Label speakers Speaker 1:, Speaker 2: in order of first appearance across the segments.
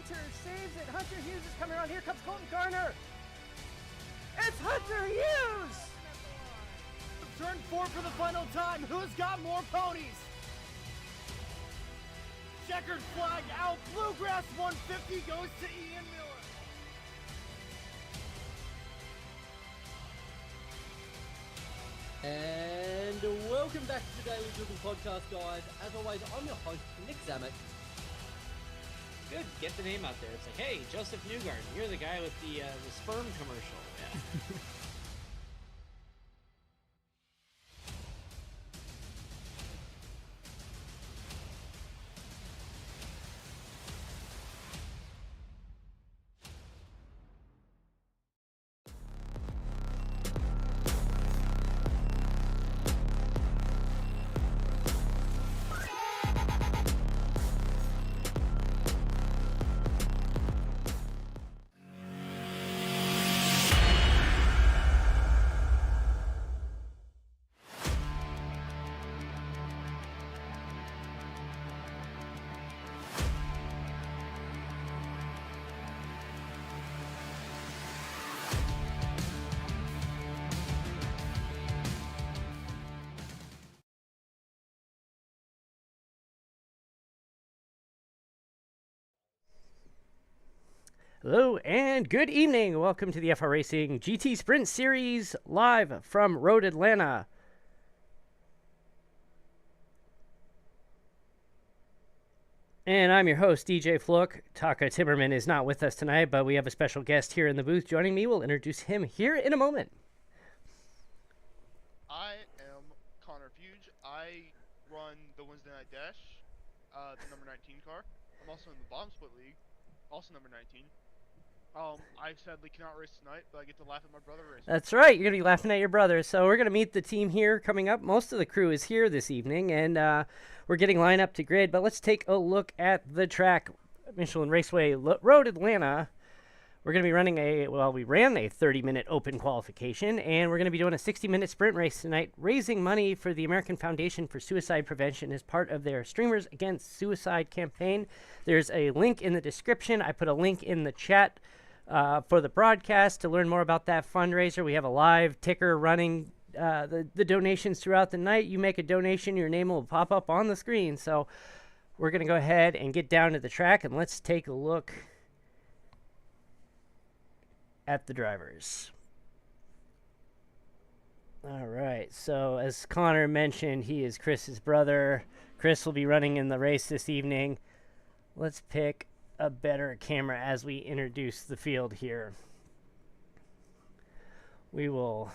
Speaker 1: Hunter saves it. Hunter Hughes is coming around. Here comes Colton Garner. It's Hunter Hughes!
Speaker 2: Turn 4 for the final time. Who's got more ponies? Checkered flag out. Bluegrass 150 goes to Ian Miller.
Speaker 3: And welcome back to the Daily Dribble Podcast, guys. As always, I'm your host, Nick Zammit.
Speaker 4: Good, get the name out there. It's like, hey, Joseph Newgarden, you're the guy with the sperm commercial. Yeah.
Speaker 1: Hello and good evening. Welcome to the iRacing GT Sprint Series live from Road Atlanta. And I'm your host, DJ Fluck. Taka Timmerman is not with us tonight, but we have a special guest here in the booth joining me. We'll introduce him here in a moment.
Speaker 5: I am Connor Fuge. I run the Wednesday Night Dash, the number 19 car. I'm also in the Bomb Split League, also number 19. I sadly cannot race tonight, but I get to laugh at my brother racing.
Speaker 1: That's right. You're going to be laughing at your brother. So we're going to meet the team here coming up. Most of the crew is here this evening, and we're getting lined up to grid. But let's take a look at the track. Michelin Raceway, Road Atlanta. We're going to be running we ran a 30-minute open qualification, and we're going to be doing a 60-minute sprint race tonight, raising money for the American Foundation for Suicide Prevention as part of their Streamers Against Suicide campaign. There's a link in the description. I put a link in the chat for the broadcast to learn more about that fundraiser. We have a live ticker running the donations throughout the night. You make a donation, your name will pop up on the screen. So we're going to go ahead and get down to the track, and let's take a look at the drivers. All right, so as Connor mentioned, he is Chris's brother. Chris will be running in the race this evening. Let's pick a better camera as we introduce the field here. We will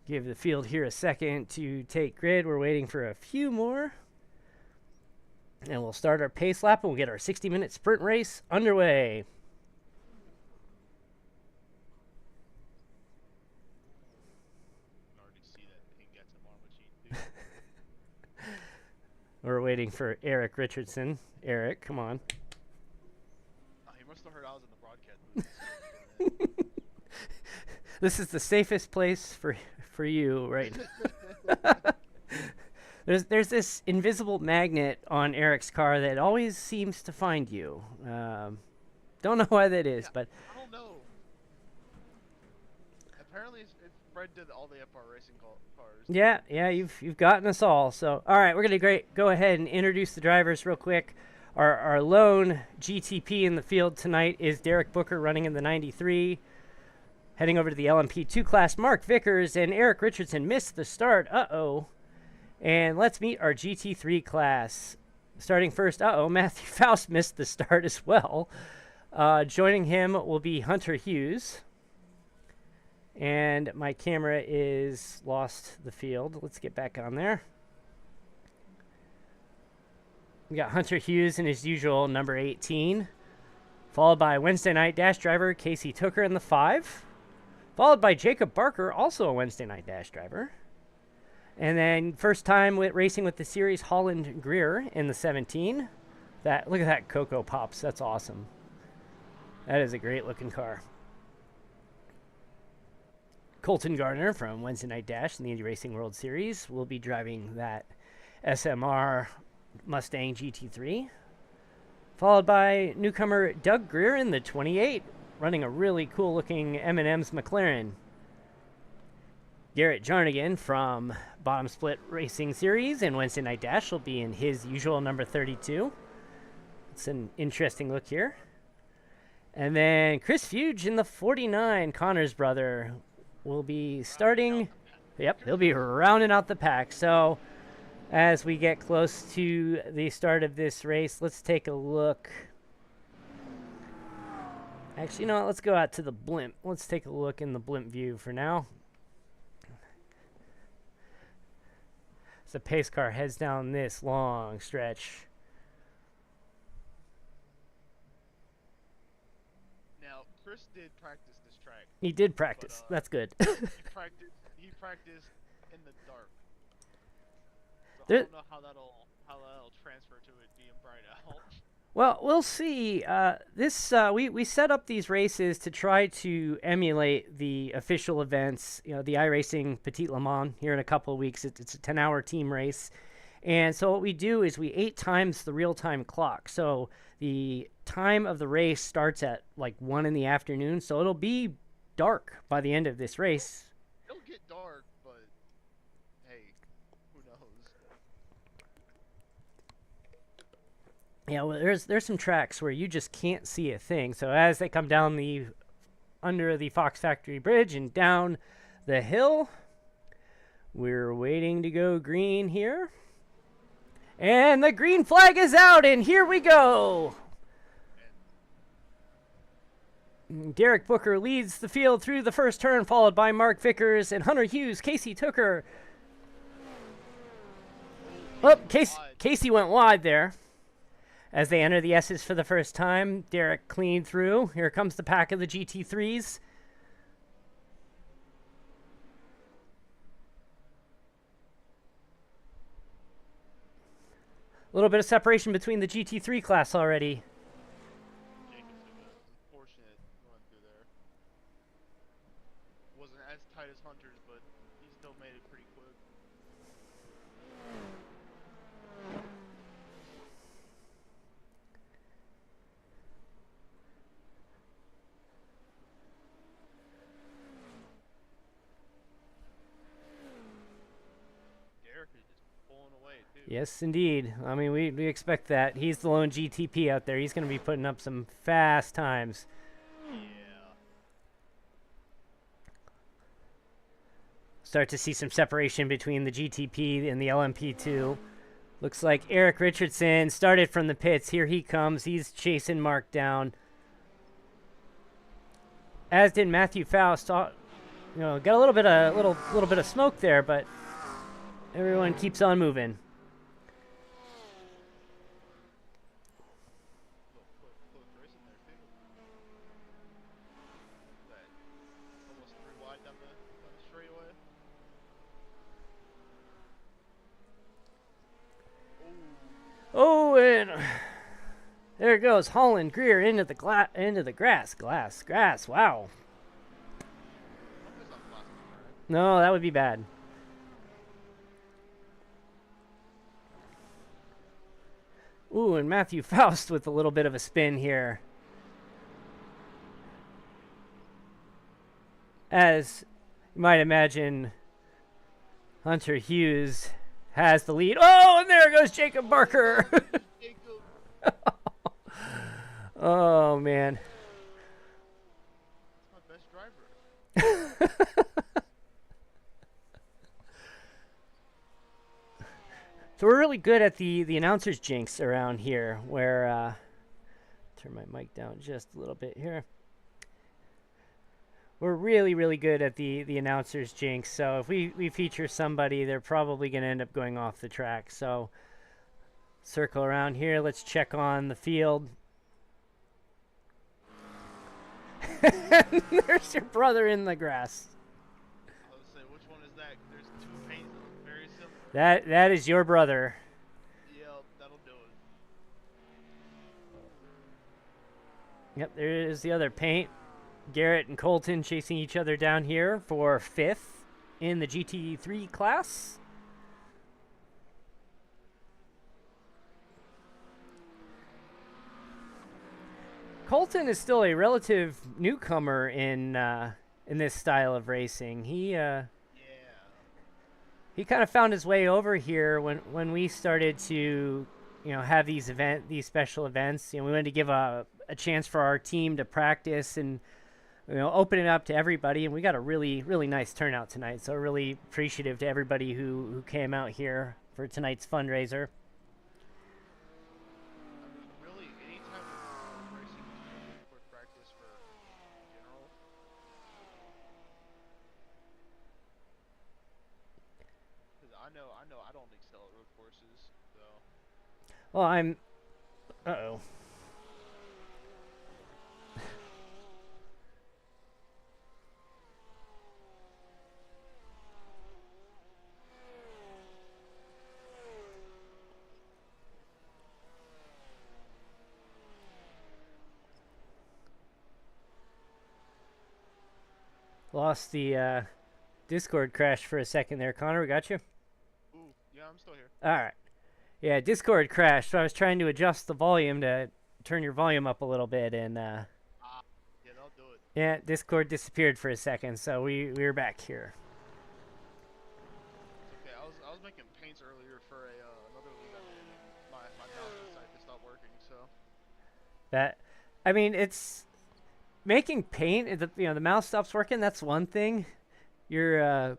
Speaker 1: give the field here a second to take grid. We're waiting for a few more. And we'll start our pace lap and we'll get our 60-minute sprint race underway. We're waiting for Eric Richardson. Eric, come on.
Speaker 5: He must have heard I was in the broadcast.
Speaker 1: This is the safest place for you right There's this invisible magnet on Eric's car that always seems to find you. Don't know why that is, but
Speaker 5: I don't know. Apparently, it's spread to all the FR racing cars.
Speaker 1: Yeah, you've gotten us all. So, all right, we're gonna go ahead and introduce the drivers real quick. Our lone GTP in the field tonight is Derek Booker running in the 93. Heading over to the LMP2 class, Mark Vickers and Eric Richardson missed the start. Uh-oh. And let's meet our GT3 class. Starting first, Matthew Faust missed the start as well. Joining him will be Hunter Hughes. And my camera is lost the field. Let's get back on there. We got Hunter Hughes in his usual number 18. Followed by Wednesday Night Dash driver Casey Tooker in the 5. Followed by Jacob Barker, also a Wednesday Night Dash driver. And then first time racing with the series, Holland Greer in the 17. Look at that Cocoa Pops. That's awesome. That is a great looking car. Colton Gardner from Wednesday Night Dash in the Indy Racing World Series will be driving that SMR Mustang GT3. Followed by newcomer Doug Greer in the 28, running a really cool-looking M&M's McLaren. Garrett Jarnigan from Bottom Split Racing Series and Wednesday Night Dash will be in his usual number 32. It's an interesting look here. And then Chris Fuge in the 49, Connor's brother, will be starting. Yep, he'll be rounding out the pack. So as we get close to the start of this race, let's take a look. Actually, you know what? Let's go out to the blimp. Let's take a look in the blimp view for now. As the pace car heads down this long stretch.
Speaker 5: Now, Chris did practice this track.
Speaker 1: He did practice. That's good.
Speaker 5: He practiced in the dark. So
Speaker 1: There-
Speaker 5: I don't know how that'll transfer to it being bright out.
Speaker 1: Well, we'll see. We set up these races to try to emulate the official events. You know, the iRacing Petit Le Mans here in a couple of weeks. It's a 10-hour team race, and so what we do is we 8 times the real-time clock. So the time of the race starts at like 1 in the afternoon. So it'll be dark by the end of this race.
Speaker 5: It'll get dark, but hey, who knows?
Speaker 1: Yeah, well, there's some tracks where you just can't see a thing. So as they come down under the Fox Factory Bridge and down the hill, we're waiting to go green here. And the green flag is out, and here we go. Derek Booker leads the field through the first turn, followed by Mark Vickers and Hunter Hughes. Casey Tooker. Oh, Casey went wide there. As they enter the S's for the first time, Derek cleaned through. Here comes the pack of the GT3s. A little bit of separation between the GT3 class already.
Speaker 5: Jacobs took an unfortunate run through there. Wasn't as tight as Hunter's, but he still made it pretty quick. Derek is just pulling away too.
Speaker 1: Yes, indeed. I mean, we expect that. He's the lone GTP out there. He's going to be putting up some fast times.
Speaker 5: Yeah.
Speaker 1: Start to see some separation between the GTP and the LMP2. Looks like Eric Richardson started from the pits. Here he comes. He's chasing Mark down. As did Matthew Faust. You know, got a little bit of smoke there, but everyone keeps on moving.
Speaker 5: Close racing there too. That almost 3 wide down the straightaway.
Speaker 1: Oh, and there it goes. Holland Greer into the grass. Wow. No, that would be bad. Ooh, and Matthew Faust with a little bit of a spin here. As you might imagine, Hunter Hughes has the lead. Oh, and there goes Jacob Barker. Oh, man.
Speaker 5: That's my best driver.
Speaker 1: So we're really good at the announcer's jinx around here, where turn my mic down just a little bit here. We're really good at the announcer's jinx. So if we feature somebody, they're probably going to end up going off the track. So circle around here. Let's check on the field. There's your brother in the grass.
Speaker 5: I would say, which one is that? There's 2 paints that look very similar.
Speaker 1: That is your brother.
Speaker 5: Yep, that'll do it.
Speaker 1: Yep, there is the other paint. Garrett and Colton chasing each other down here for 5th in the GT3 class. Colton is still a relative newcomer in this style of racing. He kind of found his way over here when we started to, have these special events. We wanted to give a chance for our team to practice and open it up to everybody, and we got a really, really nice turnout tonight. So really appreciative to everybody who came out here for tonight's fundraiser.
Speaker 5: Really, any type of racing is for practice for general. Because I know I don't excel at road courses, so.
Speaker 1: Well, I'm. Uh-oh. Lost the Discord crash for a second there, Connor. We got you?
Speaker 5: Ooh, yeah, I'm still here.
Speaker 1: All right. Yeah, Discord crashed, so I was trying to adjust the volume to turn your volume up a little bit, and
Speaker 5: Yeah, they'll do it.
Speaker 1: yeah, Discord disappeared for a second, so we were back here.
Speaker 5: Okay, I was making paints earlier for another league I'm in. My mouse decided to stop working, so.
Speaker 1: It's making paint. The mouse stops working. That's one thing. You're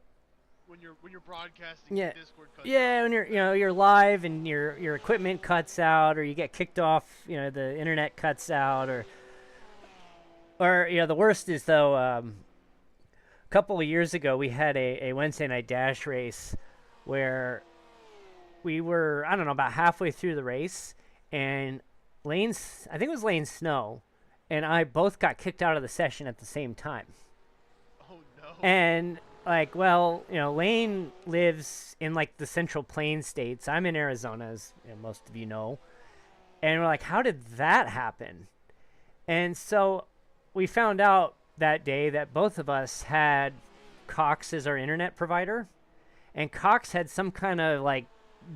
Speaker 5: When you're broadcasting,
Speaker 1: yeah,
Speaker 5: Discord cuts
Speaker 1: yeah.
Speaker 5: out.
Speaker 1: When you're live and your equipment cuts out, or you get kicked off. The internet cuts out, or the worst is though. A couple of years ago, we had a Wednesday night dash race where we were, I don't know, about halfway through the race, and I think it was Lane Snow, and I both got kicked out of the session at the same time.
Speaker 5: Oh no.
Speaker 1: And Lane lives in like the Central Plains states. I'm in Arizona, as most of you know. And we're like, how did that happen? And so we found out that day that both of us had Cox as our internet provider. And Cox had some kind of like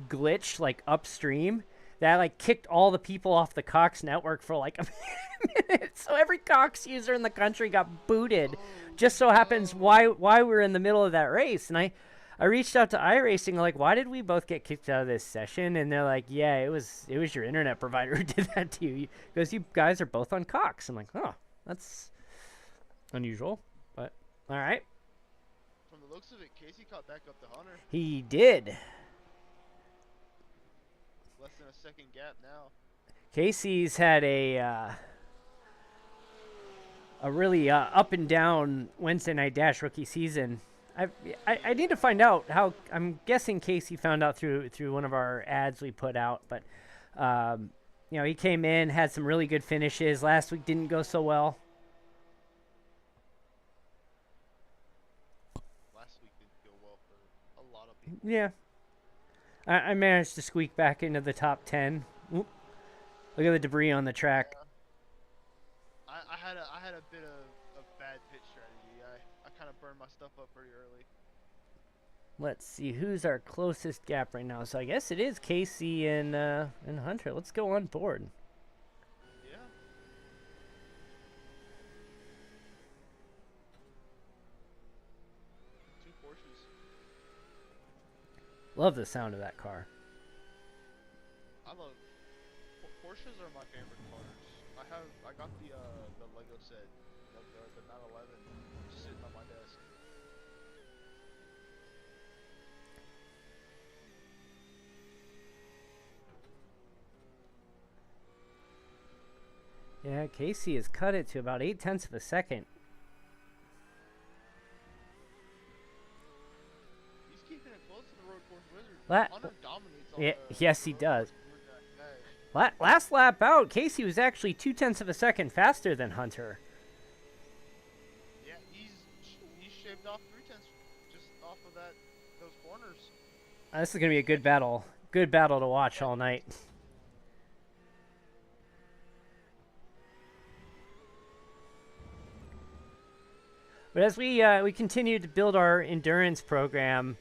Speaker 1: glitch like upstream that like kicked all the people off the Cox network for like a minute. So every Cox user in the country got booted. Just so happens why we're in the middle of that race. And I reached out to iRacing, like, why did we both get kicked out of this session? And they're like, yeah, it was your internet provider who did that to you, because you guys are both on Cox. I'm like, oh, that's unusual, but all right.
Speaker 5: From the looks of it, Casey caught back up to Hunter.
Speaker 1: He did.
Speaker 5: Less than a second gap now.
Speaker 1: Casey's had a really up and down Wednesday night dash rookie season. I need to find out how. I'm guessing Casey found out through one of our ads we put out, but he came in, had some really good finishes. Last week didn't go so well.
Speaker 5: Last week didn't go well for a lot of people.
Speaker 1: Yeah, I managed to squeak back into the top 10. Oop. Look at the debris on the track.
Speaker 5: I had a bit of bad pit strategy. I kind of burned my stuff up pretty early.
Speaker 1: Let's see who's our closest gap right now. So I guess it is Casey and Hunter. Let's go on board.
Speaker 5: Yeah. Two Porsches.
Speaker 1: Love the sound of that car.
Speaker 5: I love Porsches are my favorite cars. I got the Lego set, the 911, just sitting on my desk.
Speaker 1: Yeah, Casey has cut it to about 0.8 of a second.
Speaker 5: He's keeping it close to the road course wizard. Hunter dominates on
Speaker 1: Yeah,
Speaker 5: the
Speaker 1: yes, he
Speaker 5: road
Speaker 1: does.
Speaker 5: course dash.
Speaker 1: Last lap out, Casey was actually 0.2 of a second faster than Hunter.
Speaker 5: Yeah, he's shaved off 0.3 just off of those corners.
Speaker 1: This is going to be a good battle. Good battle to watch all night. But as we continue to build our endurance program,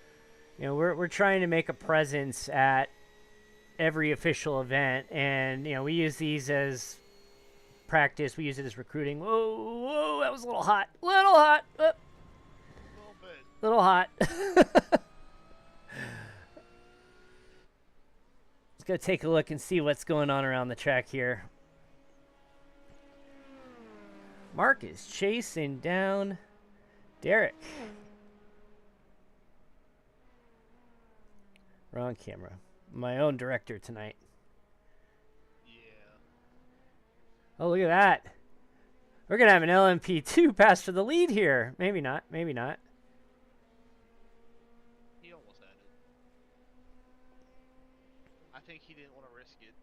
Speaker 1: you know, we're trying to make a presence at every official event, and you know, we use these as practice. We use it as recruiting. Whoa, whoa, that was a little hot. Little hot.
Speaker 5: A little bit.
Speaker 1: Little hot. Let's go take a look and see what's going on around the track here. Mark is chasing down Derek. Wrong camera. My own director tonight.
Speaker 5: Yeah.
Speaker 1: Oh, look at that. We're going to have an LMP2 pass for the lead here. Maybe not. Maybe not.
Speaker 5: He almost had it. I think he didn't want to risk it.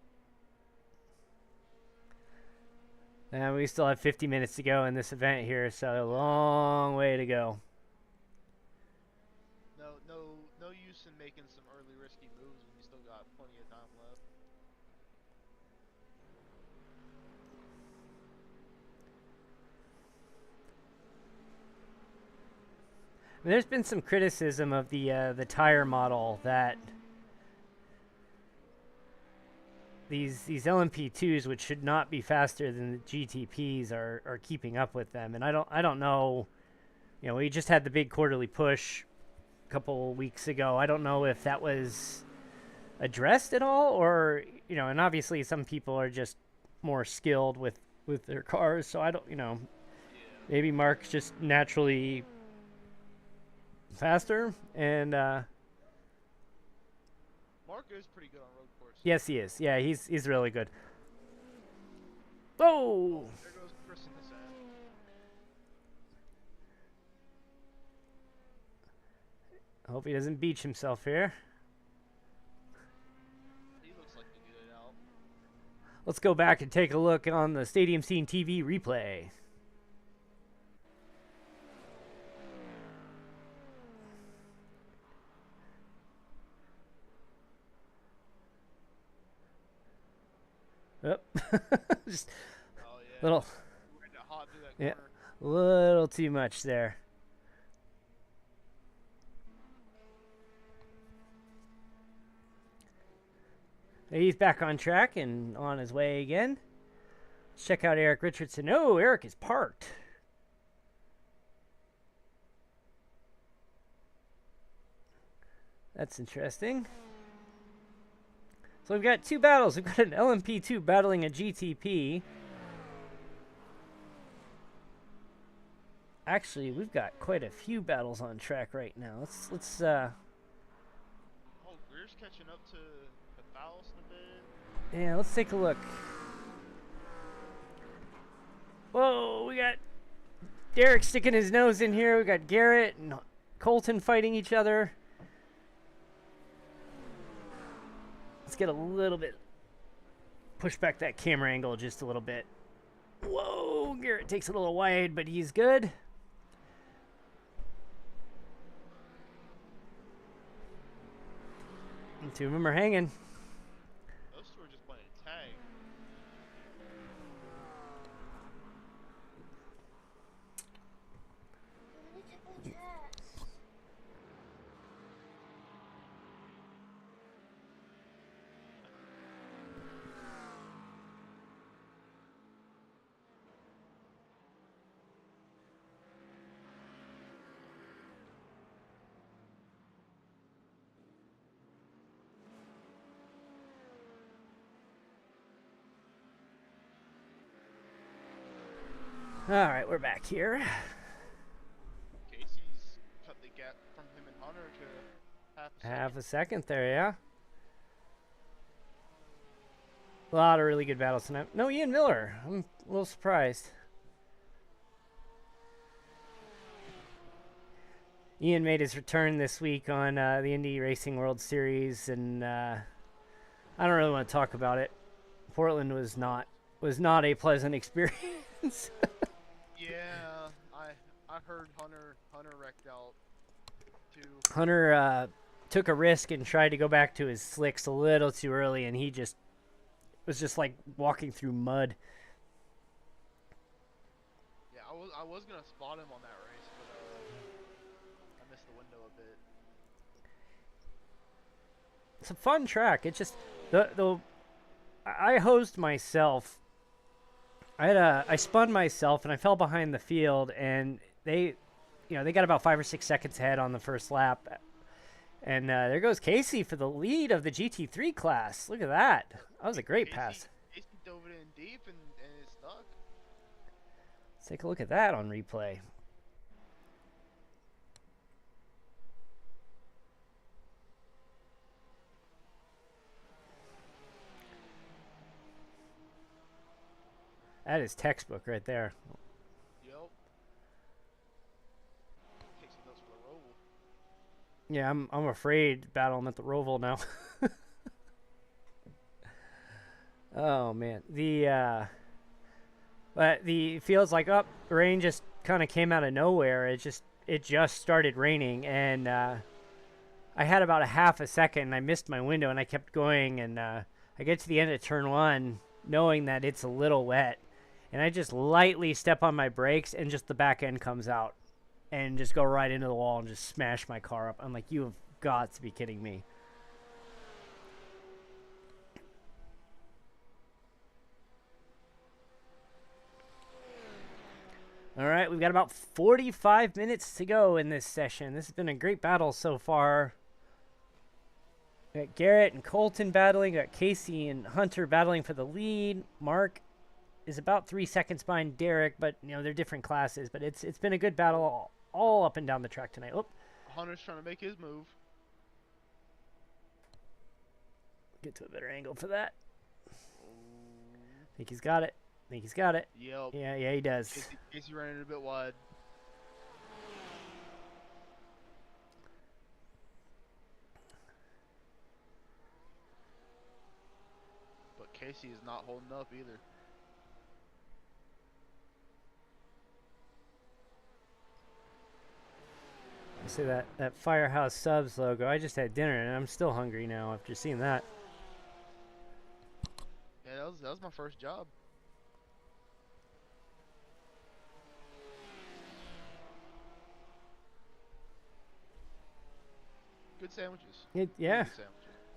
Speaker 1: And we still have 50 minutes to go in this event here, so a long way to go.
Speaker 5: No use in making some early risky moves when you still got plenty of time left.
Speaker 1: There's been some criticism of the tire model that these LMP2s, which should not be faster than the GTPs, are keeping up with them. And I don't know. You know, we just had the big quarterly push a couple weeks ago. I don't know if that was addressed at all, or you know, and obviously some people are just more skilled with their cars. So I don't, you know, maybe Mark's just naturally faster, and
Speaker 5: Mark is pretty good on road course.
Speaker 1: yes, he is. Yeah, he's really good. Oh!
Speaker 5: There goes Chris and Hassan.
Speaker 1: I hope he doesn't beach himself here.
Speaker 5: He looks like he did it out.
Speaker 1: Let's go back and take a look on the Stadium Scene TV replay. Yep. Just
Speaker 5: Oh yeah.
Speaker 1: little,
Speaker 5: We're gonna hot through that
Speaker 1: yeah,
Speaker 5: corner.
Speaker 1: little too much there. He's back on track and on his way again. Let's check out Eric Richardson. Oh, Eric is parked. That's interesting. So we've got two battles. We've got an LMP2 battling a GTP. Actually, we've got quite a few battles on track right now. Let's
Speaker 5: Oh, Greer's catching up to 1,000 a bit.
Speaker 1: yeah, let's take a look. Whoa, we got Derek sticking his nose in here. We got Garrett and Colton fighting each other. Let's get a little bit, push back that camera angle just a little bit. Whoa, Garrett takes it a little wide, but he's good. And two of them are hanging.
Speaker 5: Those two are just playing tag.
Speaker 1: All right, we're back here.
Speaker 5: Casey's cut the gap from him and Hunter to half a second.
Speaker 1: Half a second there, yeah. A lot of really good battles tonight. No Ian Miller. I'm a little surprised. Ian made his return this week on the Indy Racing World Series, and I don't really want to talk about it. Portland was not a pleasant experience.
Speaker 5: Yeah, I heard Hunter wrecked out too.
Speaker 1: Hunter took a risk and tried to go back to his slicks a little too early, and he just was just like walking through mud.
Speaker 5: Yeah, I was gonna spot him on that race, but missed the window a bit.
Speaker 1: It's a fun track. It's just I hosed myself. I spun myself and I fell behind the field, and they got about 5 or 6 seconds ahead on the first lap. And there goes Casey for the lead of the GT3 class. Look at that. That was a great pass.
Speaker 5: Casey dove it in deep and it's stuck.
Speaker 1: Let's take a look at that on replay. That is textbook right there.
Speaker 5: Yep. Casey goes for the roll.
Speaker 1: Yeah, I'm afraid to battle him at the Roval now. Oh man, but the feels like rain just kind of came out of nowhere. It just started raining, and I had about a half a second, and I missed my window, and I kept going, and I get to the end of turn 1, knowing that it's a little wet, and I just lightly step on my brakes, and just the back end comes out, and just go right into the wall and just smash my car up. I'm like, you have got to be kidding me. All right, we've got about 45 minutes to go in this session. This has been a great battle so far. We got Garrett and Colton battling. We got Casey and Hunter battling for the lead. Mark is about 3 seconds behind Derek, but they're different classes. But it's been a good battle all up and down the track tonight. Oh,
Speaker 5: Hunter's trying to make his move.
Speaker 1: get to a better angle for that. I think he's got it.
Speaker 5: Yep.
Speaker 1: Yeah, he does.
Speaker 5: Casey ran it a bit wide. But Casey is not holding up either.
Speaker 1: I see that Firehouse Subs logo. I just had dinner and I'm still hungry now after seeing that.
Speaker 5: Yeah, that was my first job. Good sandwiches.
Speaker 1: Yeah.
Speaker 5: Good sandwiches.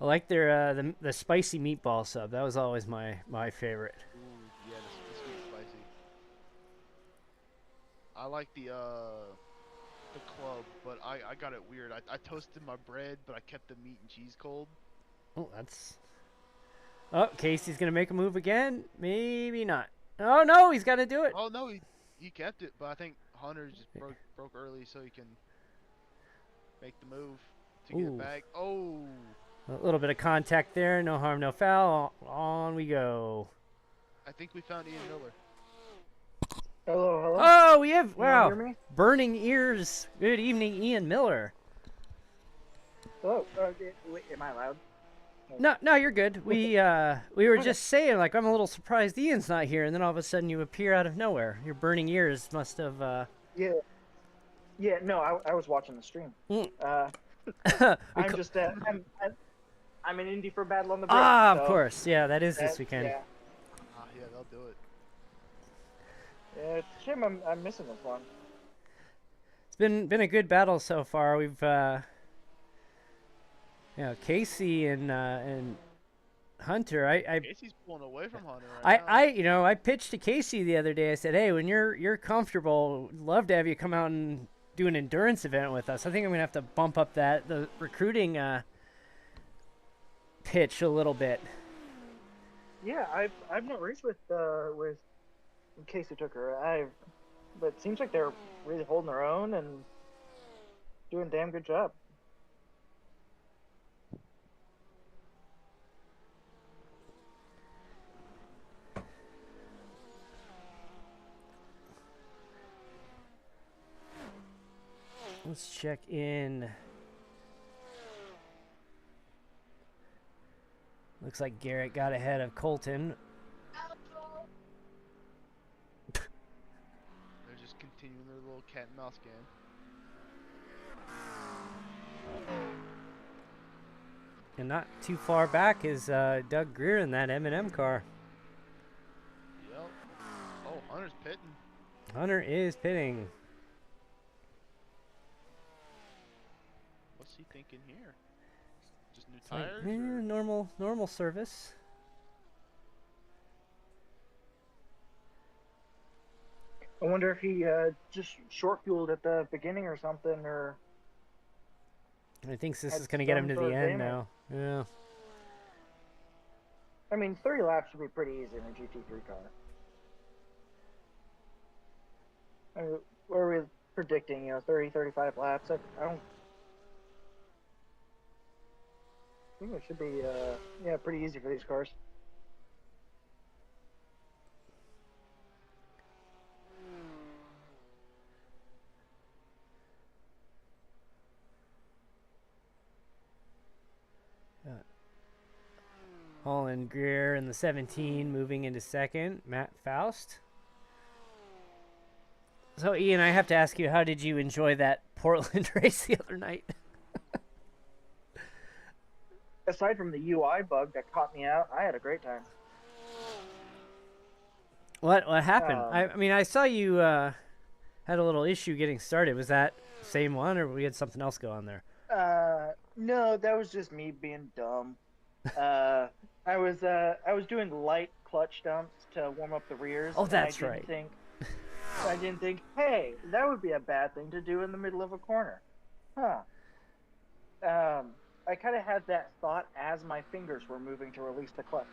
Speaker 1: I like their the spicy meatball sub. That was always my favorite.
Speaker 5: Ooh, yeah, this is spicy. I like the club, but I got it weird. I toasted my bread, but I kept the meat and cheese cold.
Speaker 1: Oh, that's... Oh, Casey's going to make a move again? Maybe not. Oh, no, he's got to do it.
Speaker 5: Oh, no, he kept it, but I think Hunter just broke early so he can make the move to get it back. Oh!
Speaker 1: A little bit of contact there. No harm, no foul. On we go.
Speaker 5: I think we found Ian Miller.
Speaker 6: Hello.
Speaker 1: Oh, we have...
Speaker 6: Can you
Speaker 1: Wow.
Speaker 6: hear me?
Speaker 1: Burning ears. Good evening, Ian Miller.
Speaker 6: Hello. Wait, am I loud?
Speaker 1: No, you're good. We were just saying, like, I'm a little surprised Ian's not here, and then all of a sudden you appear out of nowhere. Your burning ears must have...
Speaker 6: Yeah. Yeah. No, I was watching the stream. I'm just I'm an indie for Battle on the Bridge.
Speaker 1: Of
Speaker 6: so
Speaker 1: course. Yeah, that is this weekend.
Speaker 6: Yeah.
Speaker 5: Yeah, they'll do it.
Speaker 6: Yeah, it's a shame I'm missing this one.
Speaker 1: It's been a good battle so far. We've Casey and Hunter.
Speaker 5: Casey's pulling away from Hunter right now.
Speaker 1: I pitched to Casey the other day. I said, hey, when you're comfortable, love to have you come out and do an endurance event with us. I think I'm gonna have to bump up the recruiting pitch a little bit.
Speaker 6: Yeah, I've not raced with Casey Tucker. But it seems like they're really holding their own and doing a damn good job.
Speaker 1: Let's check in. Looks like Garrett got ahead of Colton.
Speaker 5: They're just continuing their little cat and mouse game.
Speaker 1: And not too far back is Doug Greer in that M&M car.
Speaker 5: Yep. Oh, Hunter's pitting.
Speaker 1: Hunter is pitting.
Speaker 5: he thinking here? Just new
Speaker 1: It's like,
Speaker 5: tires?
Speaker 1: eh, normal service.
Speaker 6: I wonder if he just short fueled at the beginning or something, or
Speaker 1: I think this
Speaker 6: had
Speaker 1: is going to get him
Speaker 6: some
Speaker 1: to
Speaker 6: sort
Speaker 1: the
Speaker 6: of
Speaker 1: end
Speaker 6: damage.
Speaker 1: now. Yeah.
Speaker 6: I mean, 30 laps would be pretty easy in a GT3 car. I mean, what are we predicting? 30, 35 laps. I don't think it should be, yeah, pretty easy for these cars.
Speaker 1: Holland Greer in the 17, moving into second. Matt Faust. So, Ian, I have to ask you, how did you enjoy that Portland race the other night?
Speaker 6: Aside from the UI bug that caught me out, I had a great time.
Speaker 1: What happened?
Speaker 6: Um,
Speaker 1: I mean, I saw you had a little issue getting started. Was that same one, or we had something else go on there?
Speaker 6: No, that was just me being dumb. I was doing light clutch dumps to warm up the rears.
Speaker 1: Oh,
Speaker 6: and
Speaker 1: that's right.
Speaker 6: I didn't think, hey, that would be a bad thing to do in the middle of a corner. Huh. I kind of had that thought as my fingers were moving to release the clutch.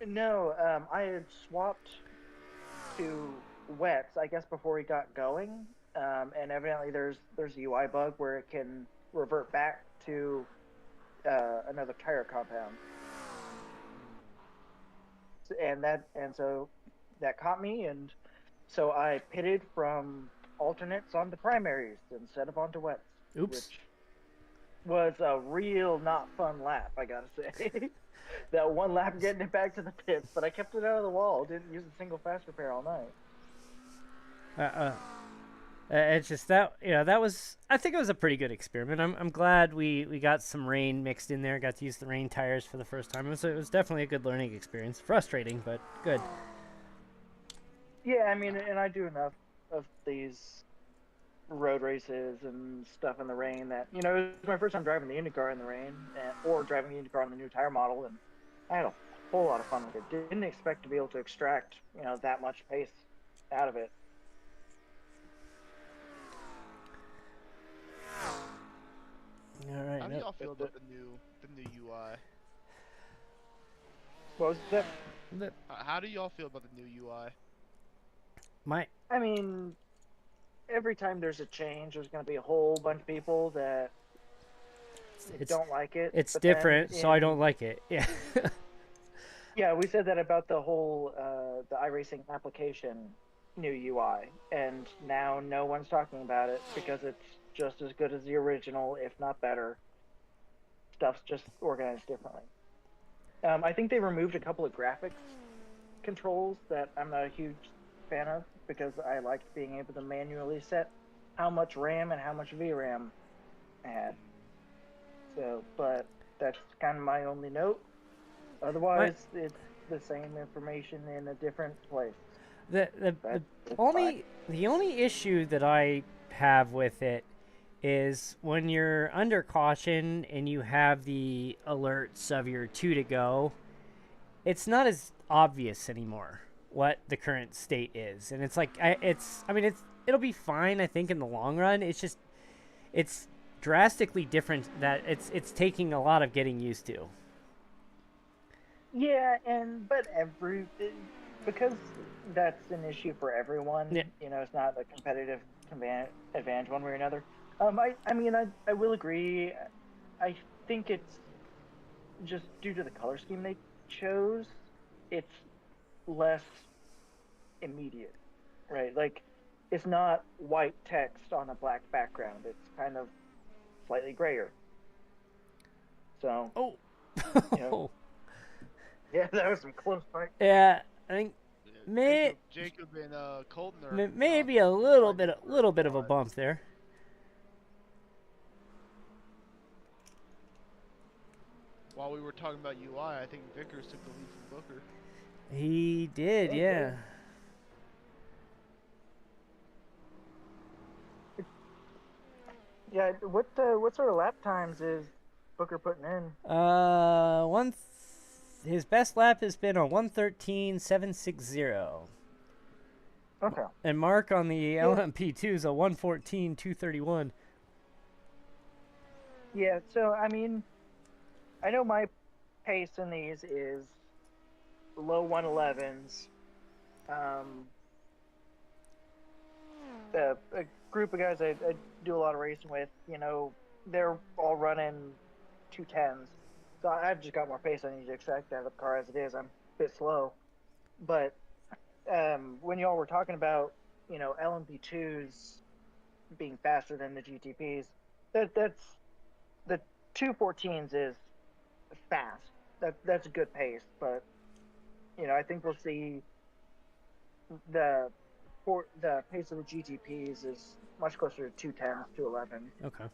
Speaker 6: No, I had swapped to wets, I guess, before we got going. And evidently there's a UI bug where it can revert back to another tire compound. And so that caught me, and so I pitted from alternates onto primaries instead of onto wets.
Speaker 1: Oops.
Speaker 6: Which was a real not fun lap, I gotta say. That one lap getting it back to the pits, but I kept it out of the wall. Didn't use a single fast repair all night.
Speaker 1: It's just that that was, I think it was a pretty good experiment. I'm glad we got some rain mixed in there. Got to use the rain tires for the first time. It was definitely a good learning experience. Frustrating, but good.
Speaker 6: Yeah, I mean, and I do enough of these road races and stuff in the rain that it was my first time driving the IndyCar in the rain, or driving the IndyCar on the new tire model, and I had a whole lot of fun with it. Didn't expect to be able to extract that much pace out of it.
Speaker 1: All right.
Speaker 5: How do y'all feel about the new UI?
Speaker 6: What was that?
Speaker 5: How do y'all feel about the new UI?
Speaker 6: I mean, every time there's a change, there's going to be a whole bunch of people that don't like it.
Speaker 1: It's
Speaker 6: but
Speaker 1: different,
Speaker 6: then
Speaker 1: so I don't like it. Yeah.
Speaker 6: Yeah, we said that about the whole the iRacing application new UI, and now no one's talking about it because it's just as good as the original, if not better. Stuff's just organized differently. I think they removed a couple of graphics controls that I'm not a huge fan of, because I liked being able to manually set how much RAM and how much VRAM I had. So, but that's kind of my only note. Otherwise, it's the same information in a different place.
Speaker 1: The only issue that I have with it is when you're under caution and you have the alerts of your 2 to go, it's not as obvious anymore what the current state is, and it's like it'll be fine, I think, in the long run. It's drastically different, that it's taking a lot of getting used to.
Speaker 6: Yeah, but because that's an issue for everyone.
Speaker 1: Yeah.
Speaker 6: It's not a competitive advantage one way or another. I will agree. I think it's just due to the color scheme they chose. It's less immediate, right? Like, it's not white text on a black background. It's kind of slightly grayer. So.
Speaker 1: Oh.
Speaker 6: Yeah, that was some close fight.
Speaker 1: Yeah, I think
Speaker 5: Jacob and Colton are
Speaker 1: maybe a little bit of a bump there.
Speaker 5: While we were talking about UI, I think Vickers took the lead from Booker.
Speaker 1: He did, yeah.
Speaker 6: Yeah, what sort of lap times is Booker putting in?
Speaker 1: His best lap has been a 1:13.760.
Speaker 6: Okay.
Speaker 1: And Mark on the LMP2 is a 1:14.231.
Speaker 6: Yeah, so I mean, I know my pace in these is low 111s. A group of guys I do a lot of racing with, they're all running 210s. So I've just got more pace I need to extract out of the car as it is. I'm a bit slow. But when y'all were talking about, LMP2s being faster than the GTPs, that's the 214s is fast. That's a good pace, but I think we'll see the pace of the GTPs is much closer to 210s, 211.
Speaker 1: Okay.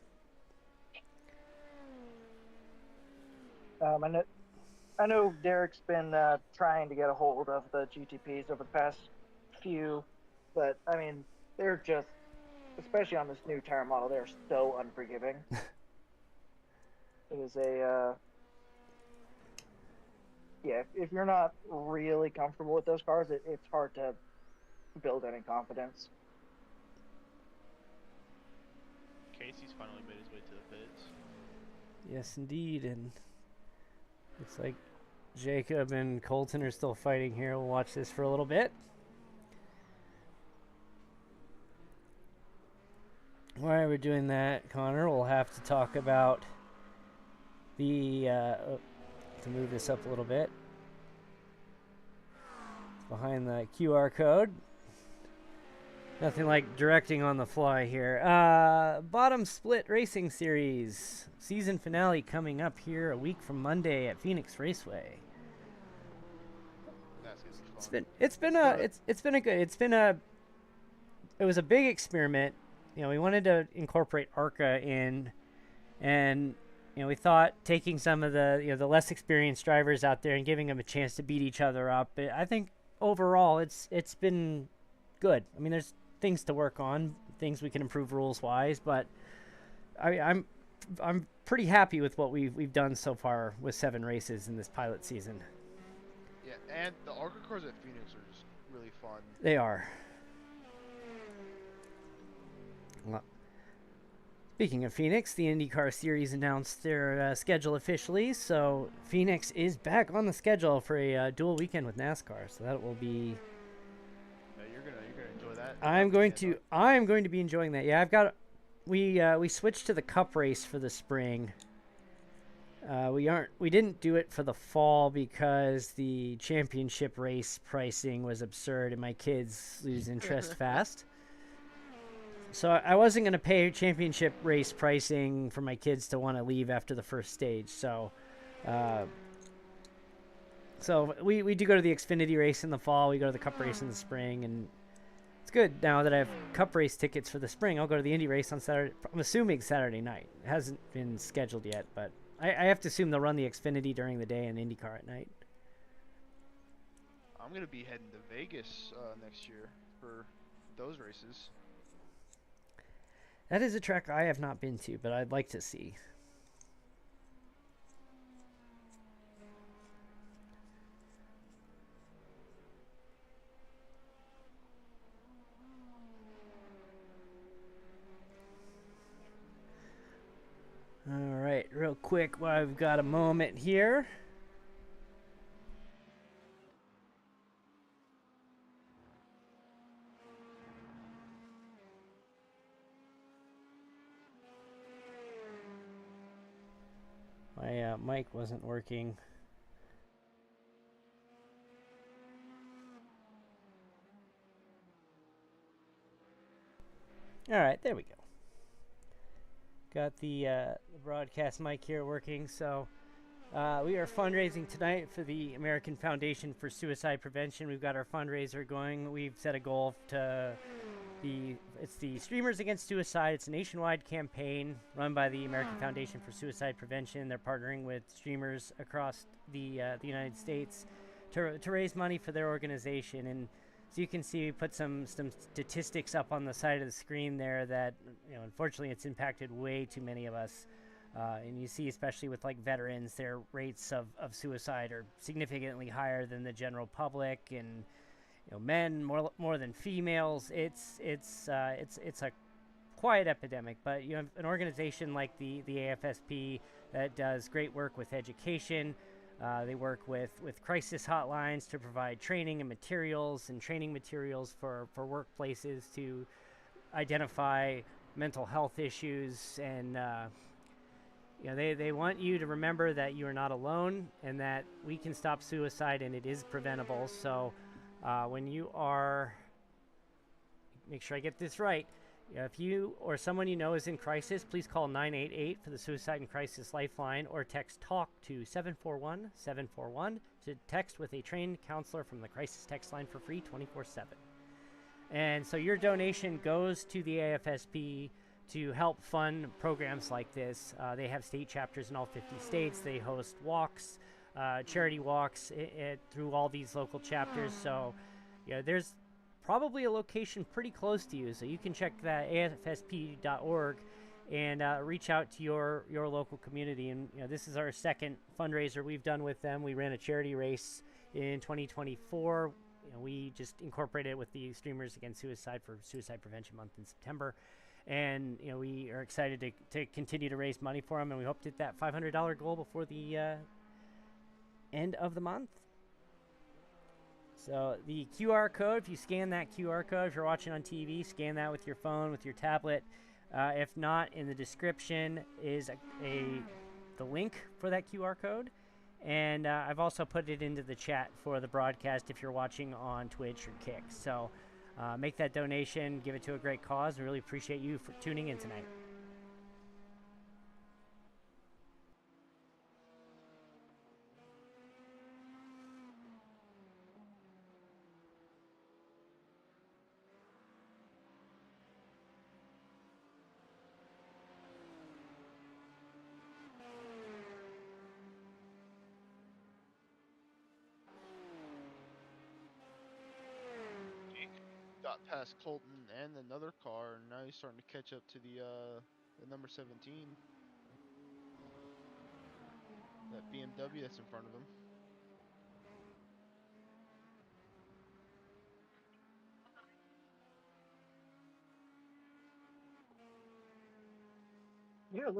Speaker 6: I know Derek's been trying to get a hold of the GTPs over the past few, but I mean they're just, especially on this new tire model, they're so unforgiving. It is if you're not really comfortable with those cars, it's hard to build any confidence.
Speaker 5: Casey's finally made his way to the pits.
Speaker 1: Yes, indeed. And looks like Jacob and Colton are still fighting here. We'll watch this for a little bit. While we're doing that, Connor, we'll have to talk about the... to move this up a little bit. Behind the QR code. Nothing like directing on the fly here. Bottom Split Racing Series. Season finale coming up here a week from Monday at Phoenix Raceway.
Speaker 5: That's gonna be fun.
Speaker 1: It was a big experiment. We wanted to incorporate ARCA in, and we thought taking some of the the less experienced drivers out there and giving them a chance to beat each other up. I think overall it's been good. I mean, there's things to work on, things we can improve rules wise, but I'm pretty happy with what we've done so far with 7 races in this pilot season.
Speaker 5: Yeah, and the ARCA cars at Phoenix are just really fun.
Speaker 1: They are. Well, speaking of Phoenix, the IndyCar Series announced their schedule officially, so Phoenix is back on the schedule for a dual weekend with NASCAR. So that will be.
Speaker 5: Yeah, you're gonna enjoy that.
Speaker 1: I'm going to be enjoying that. Yeah, we switched to the Cup race for the spring. We didn't do it for the fall because the championship race pricing was absurd and my kids lose interest fast. So I wasn't going to pay championship race pricing for my kids to want to leave after the first stage. So we do go to the Xfinity race in the fall. We go to the Cup race in the spring, and it's good now that I have Cup race tickets for the spring. I'll go to the Indy race on Saturday. I'm assuming Saturday night. It hasn't been scheduled yet, but I have to assume they'll run the Xfinity during the day and IndyCar at night.
Speaker 5: I'm gonna be heading to Vegas next year for those races.
Speaker 1: That is a track I have not been to, but I'd like to see. All right, real quick while I've got a moment here. My mic wasn't working. All right, there we go. Got the broadcast mic here working. So we are fundraising tonight for the American Foundation for Suicide Prevention. We've got our fundraiser going. We've set a goal to it's the Streamers Against Suicide. It's a nationwide campaign run by the American Foundation for Suicide Prevention. They're partnering with streamers across the United States to raise money for their organization. And So you can see we put some statistics up on the side of the screen there that, unfortunately it's impacted way too many of us. And you see, especially with like veterans, their rates of suicide are significantly higher than the general public, and men more than females. It's a quiet epidemic, but you have an organization like the AFSP that does great work with education. They work with crisis hotlines to provide training and training materials for workplaces to identify mental health issues, and they want you to remember that you are not alone and that we can stop suicide and it is preventable. So when you are, make sure I get this right, if you or someone you know is in crisis, please call 988 for the Suicide and Crisis Lifeline, or text TALK to 741-741 to text with a trained counselor from the crisis text line for free 24/7. And so your donation goes to the AFSP to help fund programs like this. They have state chapters in all 50 states. They host walks, charity walks through all these local chapters. So there's probably a location pretty close to you, so you can check that afsp.org and reach out to your local community. And this is our second fundraiser we've done with them. We ran a charity race in 2024. We just incorporated it with the Streamers Against Suicide for Suicide Prevention Month in September, and we are excited to continue to raise money for them, and we hope to hit that $500 goal before the end of the month. So the QR code, if you scan that QR code, if you're watching on TV, scan that with your phone, with your tablet. If not, in the description is the link for that QR code. And I've also put it into the chat for the broadcast if you're watching on Twitch or Kick. So make that donation, give it to a great cause. I really appreciate you for tuning in tonight.
Speaker 5: Got past Colton and another car, and now he's starting to catch up to the number 17. That BMW that's in front of him.
Speaker 6: Yeah,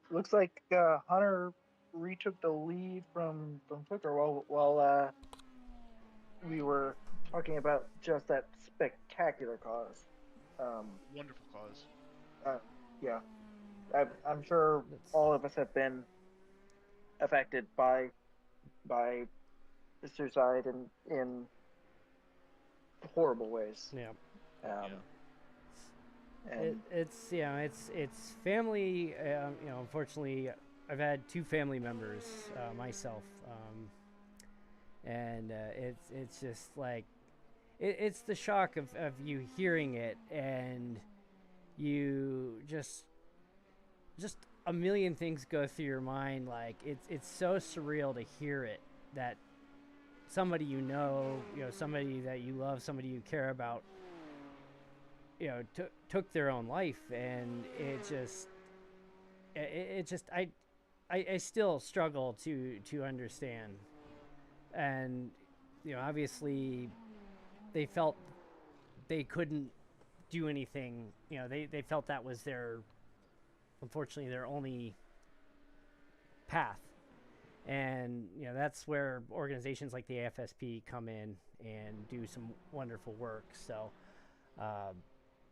Speaker 6: looks like Hunter retook the lead from Flicker while we were talking about just that spectacular cause.
Speaker 5: Wonderful cause.
Speaker 6: Yeah, I'm sure all of us have been affected by the suicide in horrible ways.
Speaker 1: Yeah.
Speaker 6: And
Speaker 1: It's family. Unfortunately, I've had two family members myself, and it's just like it's the shock of you hearing it, and you just a million things go through your mind. Like it's so surreal to hear it, that somebody somebody that you love, somebody you care about, took their own life. And I still struggle to understand. And obviously they felt they couldn't do anything. They felt that was unfortunately their only path. And that's where organizations like the AFSP come in and do some wonderful work. So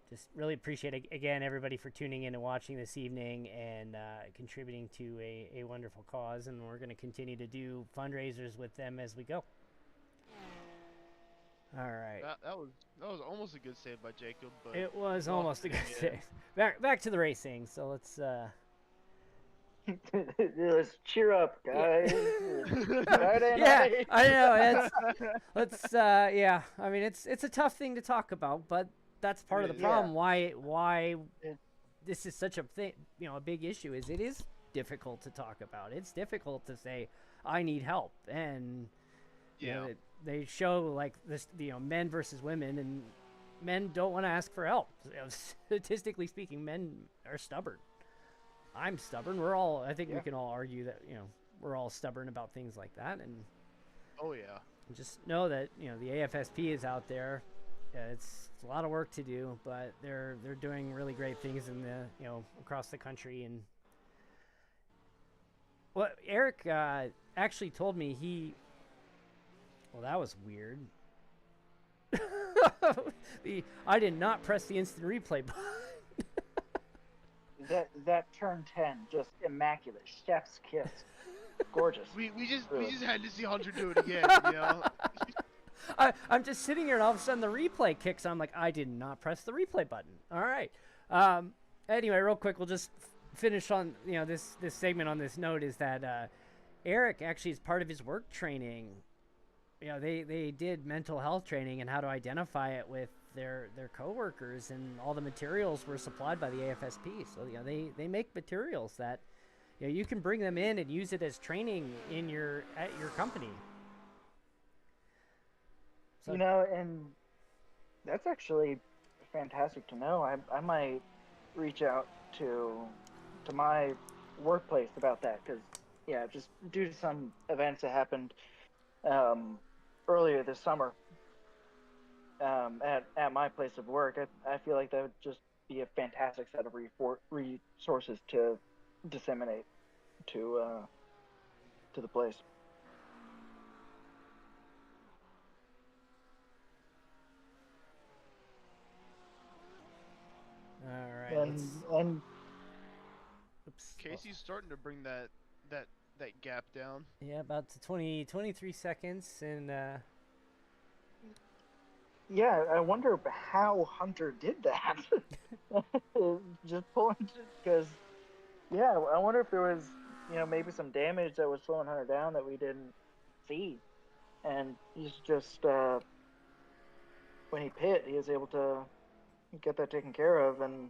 Speaker 1: just really appreciate again everybody for tuning in and watching this evening, and contributing to a wonderful cause. And we're going to continue to do fundraisers with them as we go. All right.
Speaker 5: That was almost a good save by Jacob, but
Speaker 1: it was almost a good save. Back to the racing. So let's
Speaker 6: let's cheer up, guys.
Speaker 1: Yeah, I know. Let's yeah. I mean, it's a tough thing to talk about, but that's part of the problem. Why this is such a thing, a big issue, is it is difficult to talk about. It's difficult to say I need help, and they show like this, men versus women, and men don't want to ask for help. Statistically speaking, men are stubborn. I'm stubborn. I think we can all argue that, we're all stubborn about things like that. And
Speaker 5: Oh yeah.
Speaker 1: just know that, the AFSP is out there. It's a lot of work to do, but they're doing really great things in the, across the country. And well, Eric actually told me well, that was weird. I did not press the instant replay button.
Speaker 6: That turn 10, just immaculate, chef's kiss, gorgeous.
Speaker 5: We just had to see Hunter do it again.
Speaker 1: I'm just sitting here, and all of a sudden the replay kicks on. I'm like, I did not press the replay button. All right. Anyway, real quick, we'll just finish on this segment on this note is that Eric actually, as part of his work training, they did mental health training and how to identify it with their coworkers, and all the materials were supplied by the AFSP. So they make materials that you can bring them in and use it as training at your company. So,
Speaker 6: and that's actually fantastic to know. I might reach out to my workplace about that, because just due to some events that happened earlier this summer at my place of work, I feel like that would just be a fantastic set of resources to disseminate to the place.
Speaker 1: all right.
Speaker 6: And
Speaker 1: Oops.
Speaker 5: Casey's starting to bring that gap down.
Speaker 1: Yeah, about to 23 seconds, and
Speaker 6: yeah, I wonder how Hunter did that. Just pulling, because I wonder if there was maybe some damage that was slowing Hunter down that we didn't see, and he's just when he pit, he was able to get that taken care of and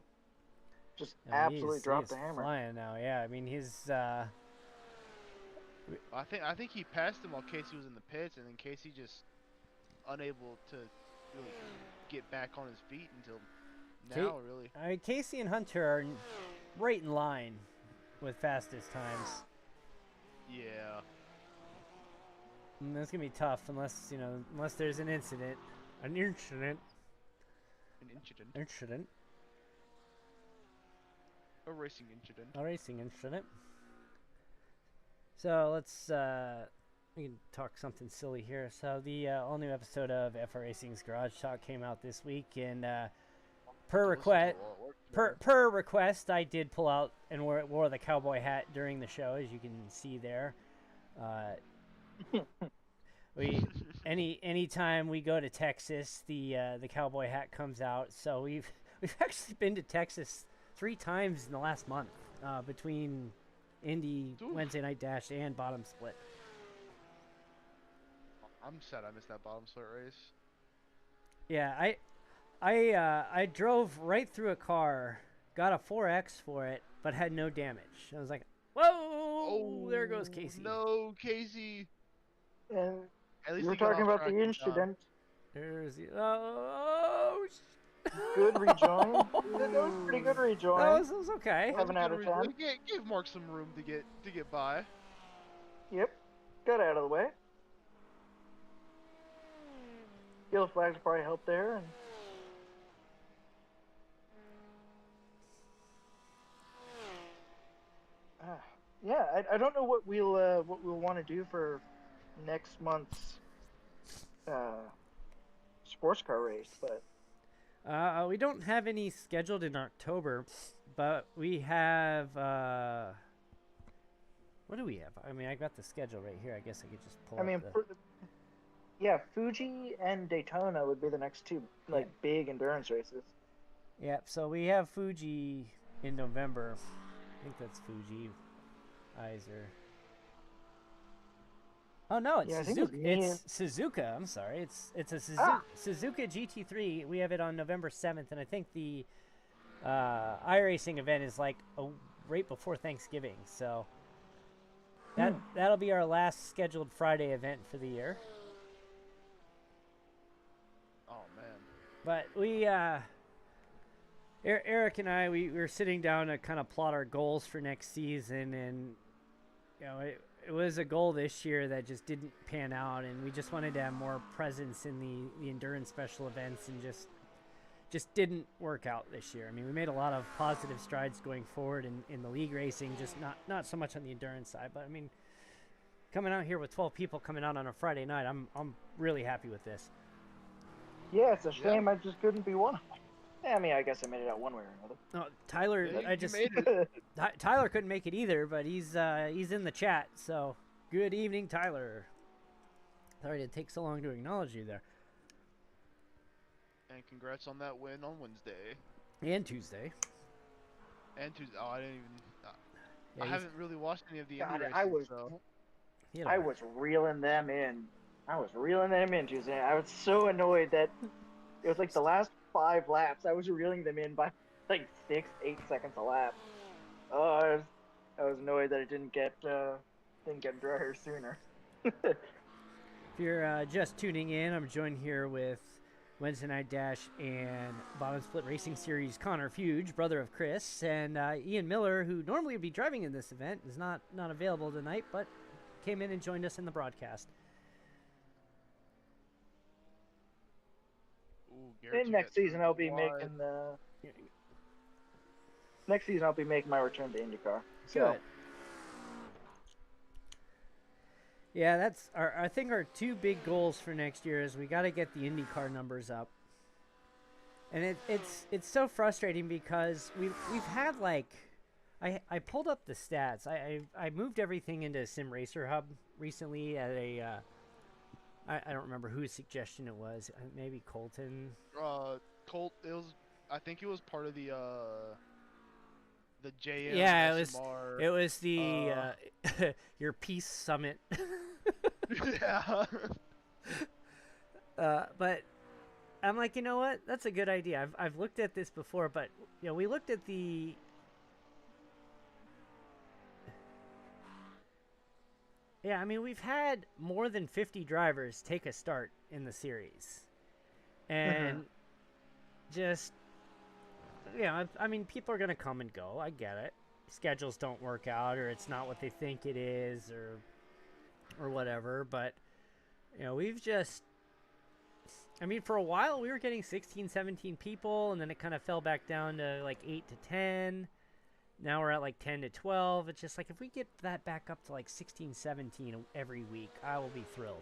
Speaker 6: just absolutely drop the hammer.
Speaker 1: Flying now, yeah. I mean, he's.
Speaker 5: I think he passed him while Casey was in the pits, and then Casey just unable to really get back on his feet until now, really.
Speaker 1: I mean, Casey and Hunter are right in line with fastest times.
Speaker 5: Yeah.
Speaker 1: And that's gonna be tough unless there's an incident. An incident.
Speaker 5: A racing incident.
Speaker 1: A racing incident. So let's we can talk something silly here. So the all new episode of FR Racing's Garage Talk came out this week, and per request, I did pull out and wore the cowboy hat during the show, as you can see there. Anytime we go to Texas, the cowboy hat comes out. So we've actually been to Texas 3 times in the last month, between Indy, Wednesday Night Dash, and Bottom Split.
Speaker 5: I'm sad I missed that Bottom Split race.
Speaker 1: Yeah, I drove right through a car, got a 4X for it, but had no damage. I was like, whoa! Oh, there goes Casey.
Speaker 5: No, Casey.
Speaker 6: And
Speaker 5: At least
Speaker 6: you were talking about the incident.
Speaker 1: There's the
Speaker 6: Good rejoin. That was pretty good rejoin.
Speaker 1: That was okay.
Speaker 6: 7 out of 10.
Speaker 5: Give Mark some room to get by.
Speaker 6: Yep, got out of the way. Yellow flags probably helped there, and I don't know what we'll want to do for next month's sports car race, but
Speaker 1: we don't have any scheduled in October, but we have what do we have? I mean, I got the schedule right here. I guess I could just pull.
Speaker 6: Fuji and Daytona would be the next 2 big endurance races.
Speaker 1: Yeah, so we have Fuji in November. I think that's Fuji. Iser. Oh no, it's Suzuka. It's Suzuka. I'm sorry. It's a Suzuka GT3. We have it on November 7th, and I think the iRacing event is right before Thanksgiving. So that'll be our last scheduled Friday event for the year. But we, Eric and I, we were sitting down to kind of plot our goals for next season, and it was a goal this year that just didn't pan out, and we just wanted to have more presence in the endurance special events, and just didn't work out this year. I mean, we made a lot of positive strides going forward in the league racing, just not so much on the endurance side. But I mean, coming out here with 12 people coming out on a Friday night, I'm really happy with this.
Speaker 6: Yeah, it's a shame I just couldn't be one of them. Yeah, I mean, I guess I made it out one way or another.
Speaker 1: No, Tyler,
Speaker 5: Yeah,
Speaker 1: I
Speaker 5: you
Speaker 1: just
Speaker 5: made it.
Speaker 1: Tyler couldn't make it either, but he's in the chat. So good evening, Tyler. Sorry to take so long to acknowledge you there.
Speaker 5: And congrats on that win on Wednesday.
Speaker 1: And Tuesday.
Speaker 5: And Tuesday. Oh, I didn't even.
Speaker 1: Yeah,
Speaker 5: I haven't really watched any of the
Speaker 6: God,
Speaker 5: Indy
Speaker 6: I
Speaker 5: races,
Speaker 6: was-
Speaker 5: so.
Speaker 6: I was reeling them in. Tuesday. I was so annoyed that it was like the last 5 laps. I was reeling them in by like 6-8 seconds a lap. Oh, I was annoyed that it didn't get drier sooner.
Speaker 1: If you're just tuning in, I'm joined here with Wednesday Night Dash and Bottom Split Racing Series Connor Fuge, brother of Chris, and Ian Miller, who normally would be driving in this event, is not available tonight, but came in and joined us in the broadcast.
Speaker 5: Ooh, Garrett,
Speaker 6: And
Speaker 5: you
Speaker 6: next
Speaker 5: got
Speaker 6: season I'll be
Speaker 5: wide.
Speaker 6: making my return to IndyCar. So
Speaker 1: Good. Yeah, that's I think our 2 big goals for next year is we got to get the IndyCar numbers up. And it's so frustrating because we've had like I pulled up the stats. I moved everything into Sim Racer Hub recently at a I don't remember whose suggestion it was. Maybe Colton.
Speaker 5: Colt. It was. I think it was part of the JM.
Speaker 1: Yeah,
Speaker 5: SMR,
Speaker 1: it was the your Peace Summit.
Speaker 5: Yeah.
Speaker 1: But I'm like, you know what? That's a good idea. I've looked at this before, but we looked at the. Yeah, I mean, we've had more than 50 drivers take a start in the series. And just, I mean, people are going to come and go. I get it. Schedules don't work out, or it's not what they think it is, or whatever. But, we've just, I mean, for a while we were getting 16, 17 people, and then it kind of fell back down to like 8 to 10. Now we're at like 10 to 12. It's just like if we get that back up to like 16, 17 every week, I will be thrilled.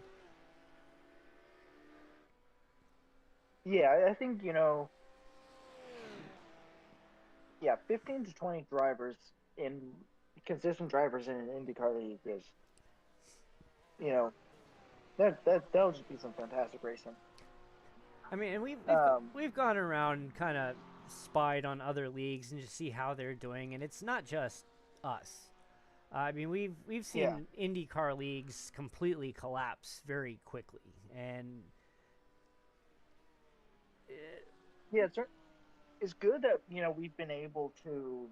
Speaker 6: yeah, I think 15 to 20 drivers consistent drivers in an IndyCar league is, that'll just be some fantastic racing.
Speaker 1: I mean, and we've gone around kind of spied on other leagues and just see how they're doing, and it's not just us. I mean, we've seen IndyCar leagues completely collapse very quickly, and
Speaker 6: it's good that we've been able to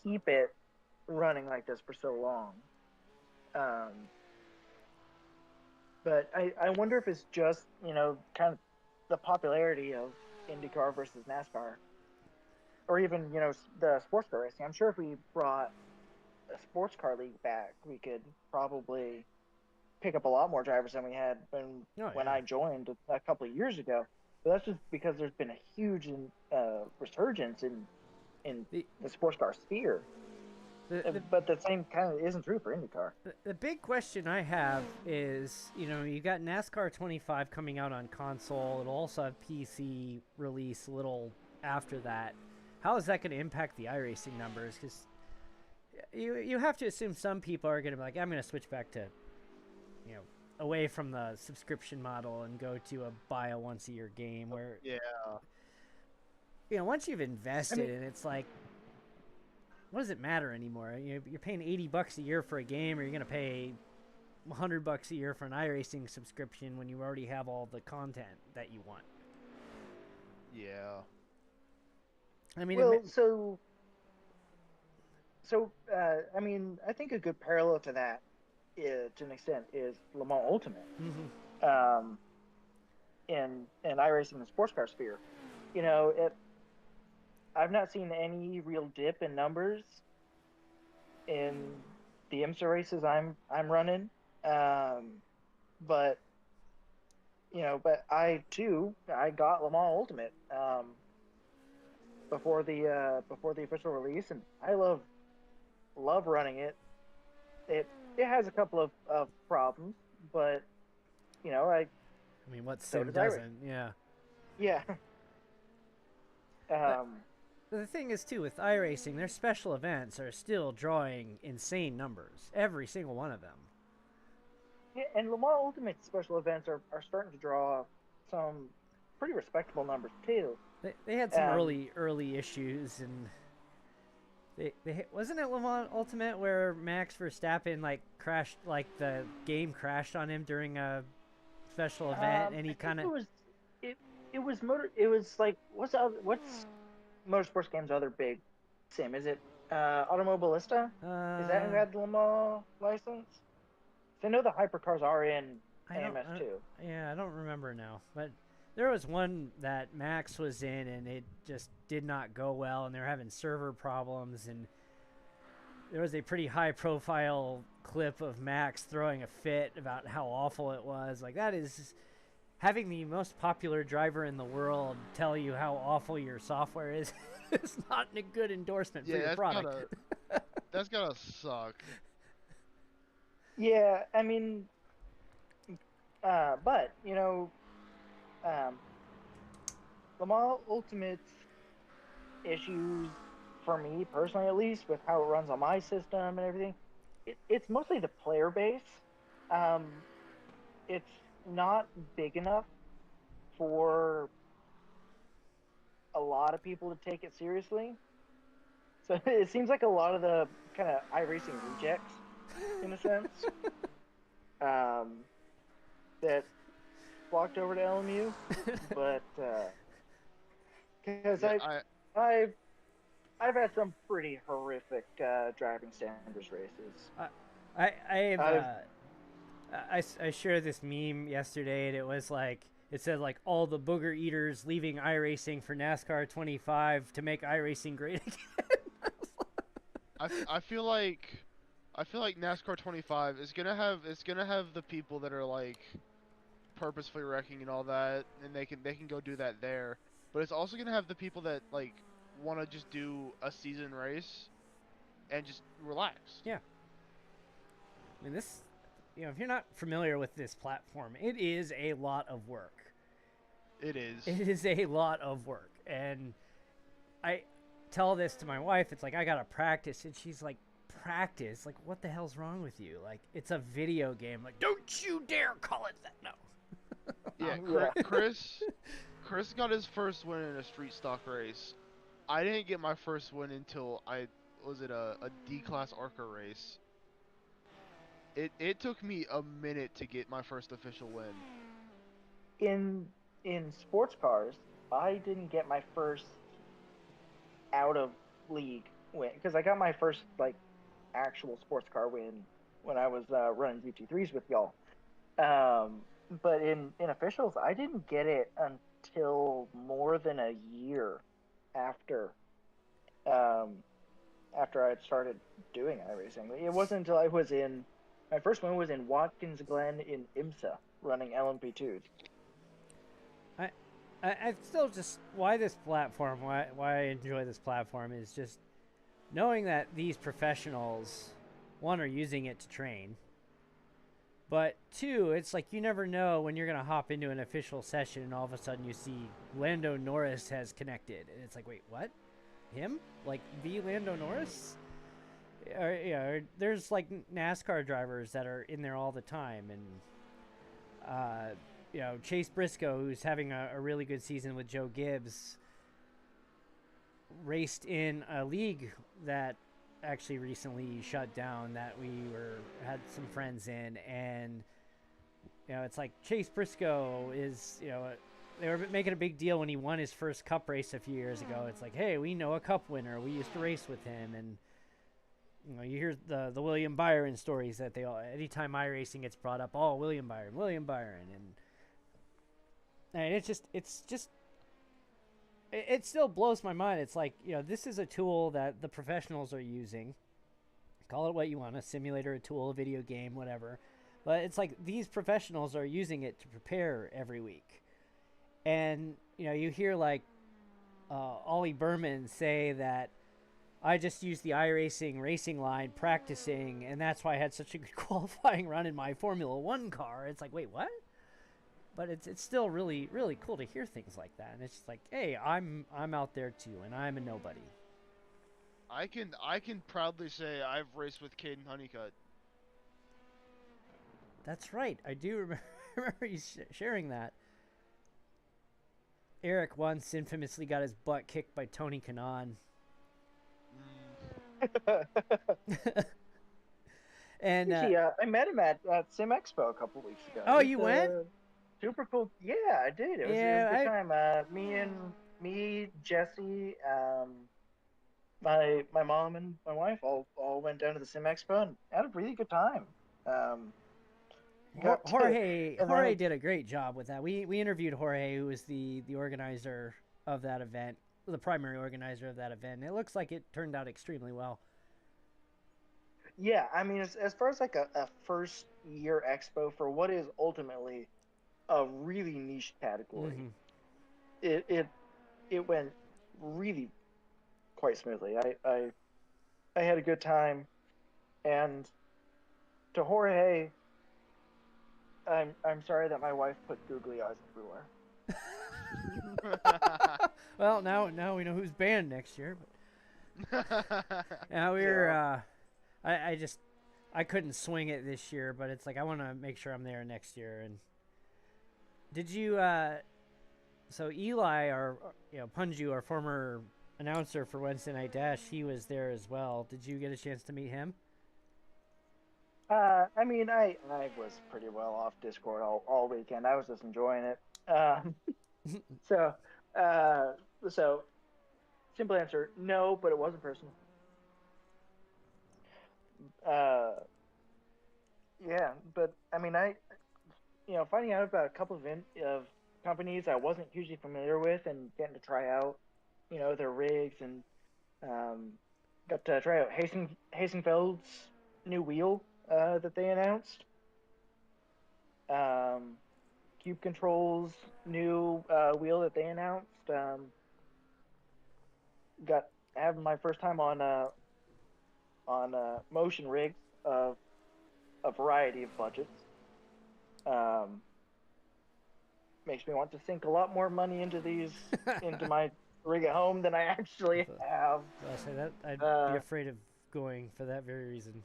Speaker 6: keep it running like this for so long. But I wonder if it's just kind of the popularity of IndyCar versus NASCAR. Or even, the sports car racing. I'm sure if we brought a sports car league back, we could probably pick up a lot more drivers than we had when I joined a couple of years ago. But that's just because there's been a huge resurgence in the sports car sphere. But the same kind of isn't true for IndyCar.
Speaker 1: The big question I have is, you got NASCAR 25 coming out on console. It'll also have PC release a little after that. How is that going to impact the iRacing numbers? Because you have to assume some people are going to be like, I'm going to switch back to, away from the subscription model and go to a buy a once a year game where, once you've invested and it's like, what does it matter anymore? You're paying $80 a year for a game, or you're going to pay $100 a year for an iRacing subscription when you already have all the content that you want.
Speaker 5: Yeah.
Speaker 1: I mean,
Speaker 6: I mean, I think a good parallel to that, to an extent, is Le Mans Ultimate. In iRacing and sports car sphere, I've not seen any real dip in numbers in the IMSA races I'm running. But I got Le Mans Ultimate before the official release, and I love running it. It has a couple of problems, but
Speaker 1: I mean, what sim doesn't? Yeah.
Speaker 6: Yeah.
Speaker 1: But the thing is, too, with iRacing, their special events are still drawing insane numbers. Every single one of them.
Speaker 6: Yeah, and Le Mans Ultimate special events are starting to draw some pretty respectable numbers, too.
Speaker 1: They had some early issues, and they wasn't it Le Mans Ultimate where Max Verstappen crashed, the game crashed on him during a special event, and he kind of
Speaker 6: it was like what's Motorsports Game's other big sim? Is it Automobilista? Is that who had the Le Mans license? I know the hypercars are in AMS2.
Speaker 1: Yeah, I don't remember now, but there was one that Max was in, and it just did not go well, and they were having server problems, and there was a pretty high-profile clip of Max throwing a fit about how awful it was. That is having the most popular driver in the world tell you how awful your software is. It's not a good endorsement for your product.
Speaker 5: That's gotta suck.
Speaker 6: Yeah, I mean, but Le Mans Ultimate's issues, for me personally at least, with how it runs on my system and everything, it's mostly the player base. It's not big enough for a lot of people to take it seriously. So it seems like a lot of the kind of iRacing rejects, in a sense, that flocked over to LMU. But because I've had some pretty horrific driving standards races.
Speaker 1: I shared this meme yesterday, and it was it said all the booger eaters leaving iRacing for NASCAR 25 to make iRacing great again.
Speaker 5: I feel like NASCAR 25 is gonna have the people that are purposefully wrecking and all that, and they can go do that there. But it's also gonna have the people that want to just do a season race and just relax.
Speaker 1: Yeah. I mean, this, if you're not familiar with this platform, it is a lot of work.
Speaker 5: It is.
Speaker 1: It is a lot of work, and I tell this to my wife. It's I gotta practice, and she's like, practice? What the hell's wrong with you? It's a video game. Don't you dare call it that. No.
Speaker 5: Yeah, Chris got his first win in a street stock race. I didn't get my first win until a D-class ARCA race. It took me a minute to get my first official win.
Speaker 6: In sports cars, I didn't get my first out of league win because I got my first actual sports car win when I was running GT3s with y'all. But in officials, I didn't get it until more than a year after I had started doing iRacing. It wasn't until I was my first one was in Watkins Glen in IMSA running LMP2s.
Speaker 1: I still just why this platform, why I enjoy this platform is just knowing that these professionals, one, are using it to train, but two, it's you never know when you're going to hop into an official session and all of a sudden you see Lando Norris has connected. And it's wait, what? Him? The Lando Norris? There's NASCAR drivers that are in there all the time. And, Chase Briscoe, who's having a really good season with Joe Gibbs, raced in a league that actually recently shut down that we had some friends in, and it's Chase Briscoe is they were making a big deal when he won his first cup race a few years ago. It's hey, we know a cup winner, we used to race with him. And you hear the William Byron stories that anytime iRacing gets brought up, William Byron, and it's just it still blows my mind. It's like, this is a tool that the professionals are using. Call it what you want, a simulator, a tool, a video game, whatever. But it's like these professionals are using it to prepare every week. And, you hear like Ollie Berman say that I just used the iRacing racing line practicing, and that's why I had such a good qualifying run in my Formula One car. It's like, wait, what? But it's still really, really cool to hear things like that. And it's just like, hey, I'm out there too, and I'm a nobody.
Speaker 5: I can proudly say I've raced with Caden Honeycutt.
Speaker 1: That's right. I do remember you sharing that. Eric once infamously got his butt kicked by Tony Kanaan. And
Speaker 6: I met him at Sim Expo a couple weeks ago.
Speaker 1: Oh, you went?
Speaker 6: Super cool. Yeah, I did. It was a good time. Me, Jesse, my mom and my wife all went down to the Sim Expo and had a really good time.
Speaker 1: Jorge did a great job with that. We interviewed Jorge, who was the organizer of that event, the primary organizer of that event. And it looks like it turned out extremely well.
Speaker 6: Yeah, I mean, as far as like a first year expo for what is ultimately a really niche category, it went really quite smoothly. I had a good time, and to Jorge, I'm sorry that my wife put googly eyes everywhere.
Speaker 1: Well, now we know who's banned next year. But now I couldn't swing it this year, but it's like I want to make sure I'm there next year. And did you? So Eli, Punju, our former announcer for Wednesday Night Dash, he was there as well. Did you get a chance to meet him?
Speaker 6: I mean, I was pretty well off Discord all weekend. I was just enjoying it. So simple answer, no, but it wasn't personal. Yeah, but I mean, finding out about a couple of companies I wasn't hugely familiar with and getting to try out, their rigs, and got to try out Hasenfeld's new wheel that they announced. Cube Control's new wheel that they announced. Got having my first time on motion rigs of a variety of budgets. Makes me want to sink a lot more money into into my rig at home than I actually have.
Speaker 1: I'll say that I'd be afraid of going for that very reason.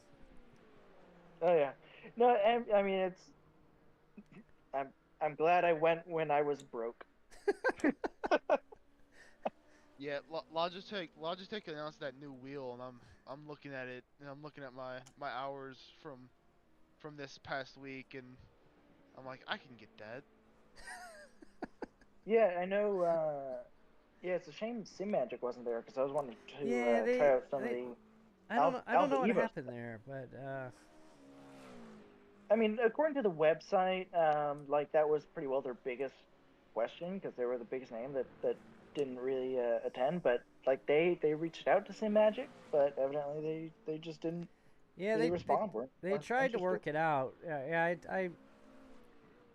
Speaker 6: Oh yeah, no, I mean I'm glad I went when I was broke.
Speaker 5: Yeah, Logitech announced that new wheel, and I'm looking at it, and I'm looking at my hours from this past week, and I'm like, I can get that.
Speaker 6: Yeah, I know. Yeah, it's a shame Sim Magic wasn't there because I was wanting to try out some of the.
Speaker 1: I don't know what happened there, but.
Speaker 6: I mean, according to the website, like that was pretty well their biggest question because they were the biggest name that didn't really attend. But like they reached out to Sim Magic, but evidently they just didn't.
Speaker 1: Yeah,
Speaker 6: they respond.
Speaker 1: They tried to work it out. Yeah,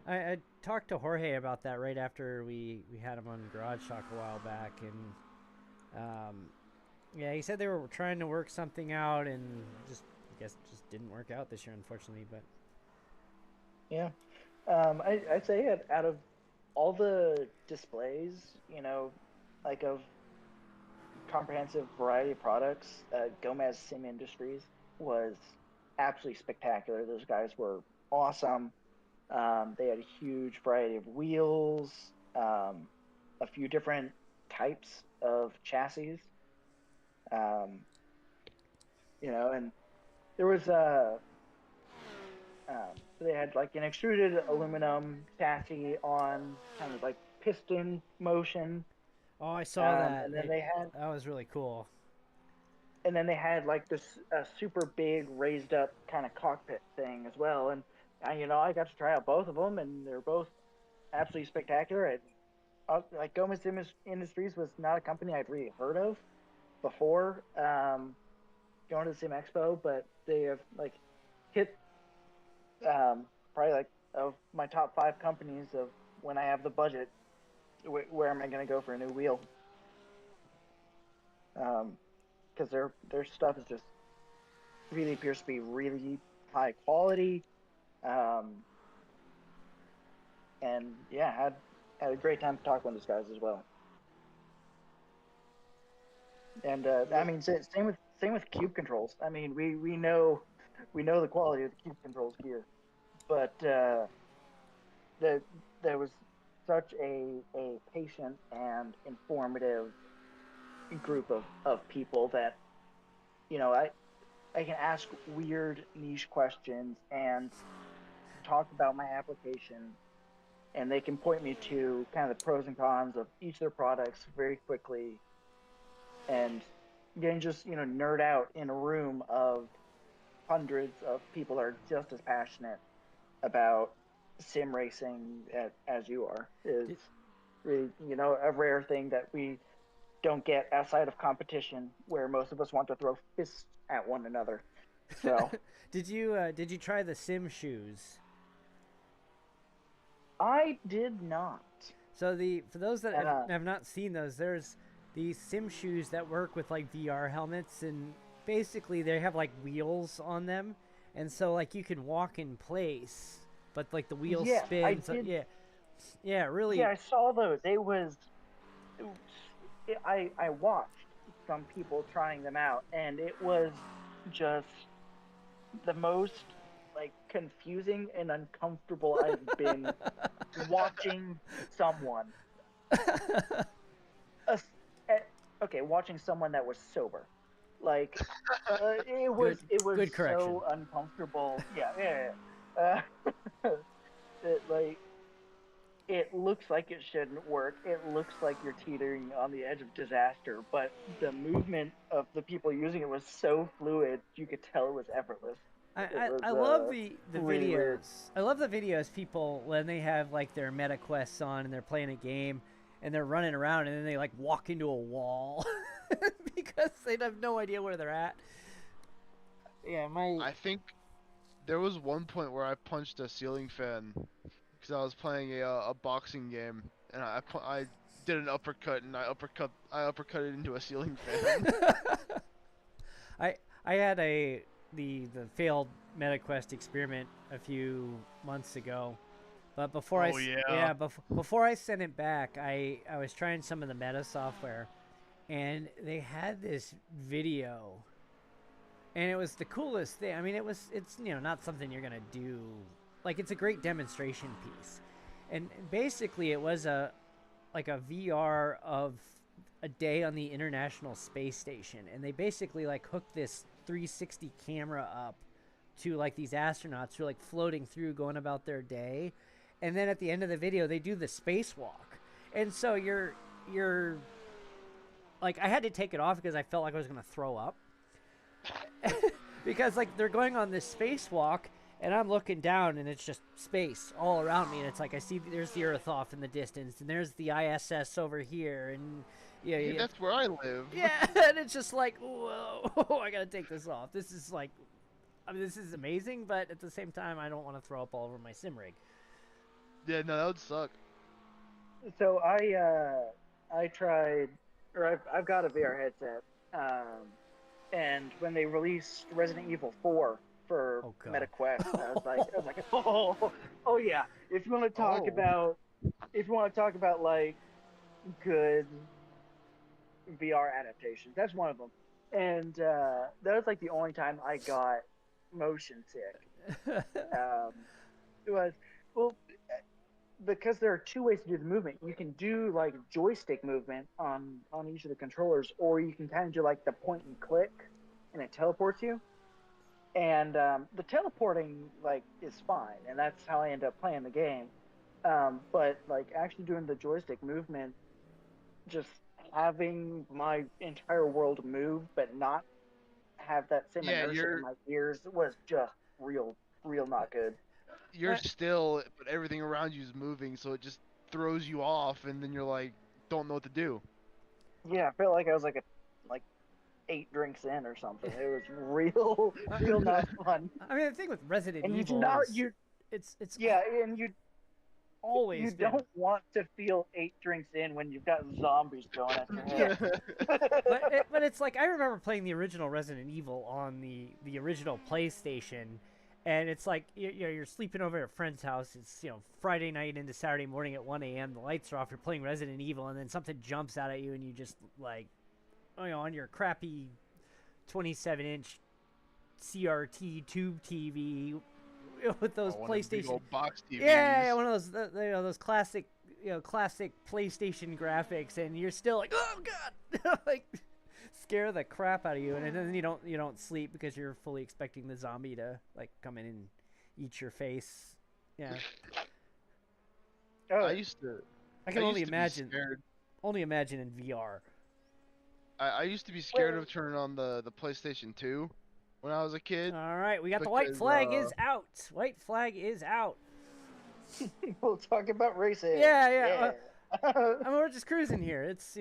Speaker 1: I talked to Jorge about that right after we had him on Garage Talk a while back, and yeah, he said they were trying to work something out, and I guess just didn't work out this year, unfortunately. But
Speaker 6: yeah, I'd say out of all the displays, like of comprehensive variety of products, Gomez Sim Industries was absolutely spectacular. Those guys were awesome. They had a huge variety of wheels, a few different types of chassis, and there was they had like an extruded aluminum chassis on kind of like piston motion.
Speaker 1: Oh, I saw that.
Speaker 6: And then
Speaker 1: that was really cool.
Speaker 6: And then they had like this super big raised up kind of cockpit thing as well. And I got to try out both of them, and they're both absolutely spectacular. like Gomez Industries was not a company I'd really heard of before going to the Sim Expo, but they have like hit probably like of my top 5 companies of when I have the budget. Where am I going to go for a new wheel? Because their stuff is just really appears to be really high quality. And yeah, had a great time talking with those guys as well. And I mean, same with cube controls. I mean, we know the quality of the cube controls gear, but that there was such a patient and informative group of people that I can ask weird niche questions and talk about my application, and they can point me to kind of the pros and cons of each of their products very quickly, and then just nerd out in a room of hundreds of people that are just as passionate about sim racing as you are is really a rare thing that we don't get outside of competition, where most of us want to throw fists at one another. So
Speaker 1: did you try the sim shoes?
Speaker 6: I did not.
Speaker 1: So for those that have not seen those, there's these sim shoes that work with like VR helmets, and basically they have like wheels on them, and so like you can walk in place, but like the wheels spin. Yeah, really.
Speaker 6: Yeah, I saw those. I watched some people trying them out, and it was just the most like confusing and uncomfortable I've been watching someone. Watching someone that was sober. Like it was
Speaker 1: good correction.
Speaker 6: So uncomfortable. Yeah. Like it looks like it shouldn't work. It looks like you're teetering on the edge of disaster, but the movement of the people using it was so fluid, you could tell it was effortless.
Speaker 1: I love the
Speaker 6: really
Speaker 1: videos.
Speaker 6: weird.
Speaker 1: I love the videos people when they have like their meta quests on and they're playing a game and they're running around and then they like walk into a wall because they have no idea where they're at. Yeah,
Speaker 5: I think there was one point where I punched a ceiling fan because I was playing a boxing game, and I did an uppercut, and I uppercutted into a ceiling fan.
Speaker 1: I had the failed MetaQuest experiment a few months ago, but before before I sent it back, I was trying some of the meta software, and they had this video, and it was the coolest thing. I mean, it's not something you're gonna do, like it's a great demonstration piece, and basically it was a VR of a day on the International Space Station, and they basically like hooked this 360 camera up to like these astronauts who are like floating through, going about their day, and then at the end of the video they do the spacewalk, and so you're like, I had to take it off because I felt like I was gonna throw up because like they're going on this spacewalk and I'm looking down and it's just space all around me, and it's like I see there's the Earth off in the distance and there's the ISS over here, and yeah,
Speaker 5: That's where I live.
Speaker 1: yeah, and it's just like, whoa, I gotta take this off. This is like, I mean, this is amazing, but at the same time I don't want to throw up all over my sim rig.
Speaker 5: Yeah, no, that would suck.
Speaker 6: So I tried, or I've got a VR headset, and when they released Resident Evil 4 for MetaQuest, I was like, oh yeah. If you want to talk about like good VR adaptations, that's one of them. And that was like the only time I got motion sick. It was because there are two ways to do the movement. You can do like joystick movement on each of the controllers, or you can kind of do like the point and click, and it teleports you. And the teleporting like is fine, and that's how I end up playing the game. But like actually doing the joystick movement, just having my entire world move but not have that same inertia in my ears was just real not good.
Speaker 5: You're still, but everything around you is moving, so it just throws you off, and then you're like, don't know what to do.
Speaker 6: Yeah, I felt like I was like 8 drinks in or something. It was real not fun.
Speaker 1: I mean, the thing with Resident
Speaker 6: And
Speaker 1: Evil is it's
Speaker 6: yeah, and
Speaker 1: always
Speaker 6: you
Speaker 1: been.
Speaker 6: don't want to feel 8 drinks in when you've got zombies going at your head.
Speaker 1: But it's like, I remember playing the original Resident Evil on the original PlayStation, and it's like you're sleeping over at a friend's house. It's Friday night into Saturday morning at 1 a.m. The lights are off. You're playing Resident Evil, and then something jumps out at you, and you just like, on your crappy 27-inch CRT tube TV with those PlayStation
Speaker 5: big old box TVs.
Speaker 1: Yeah, one of those those classic classic PlayStation graphics, and you're still like, oh god, like scare the crap out of you, and then you don't sleep because you're fully expecting the zombie to like come in and eat your face. Yeah.
Speaker 5: I used to.
Speaker 1: I can only
Speaker 5: used to be
Speaker 1: imagine.
Speaker 5: scared.
Speaker 1: Only imagine in VR.
Speaker 5: I used to be scared of turning on the PlayStation 2 when I was a kid.
Speaker 1: All right, we got the white flag is out. White flag is out.
Speaker 6: We'll talk about racing.
Speaker 1: Yeah. I mean, we're just cruising here. It's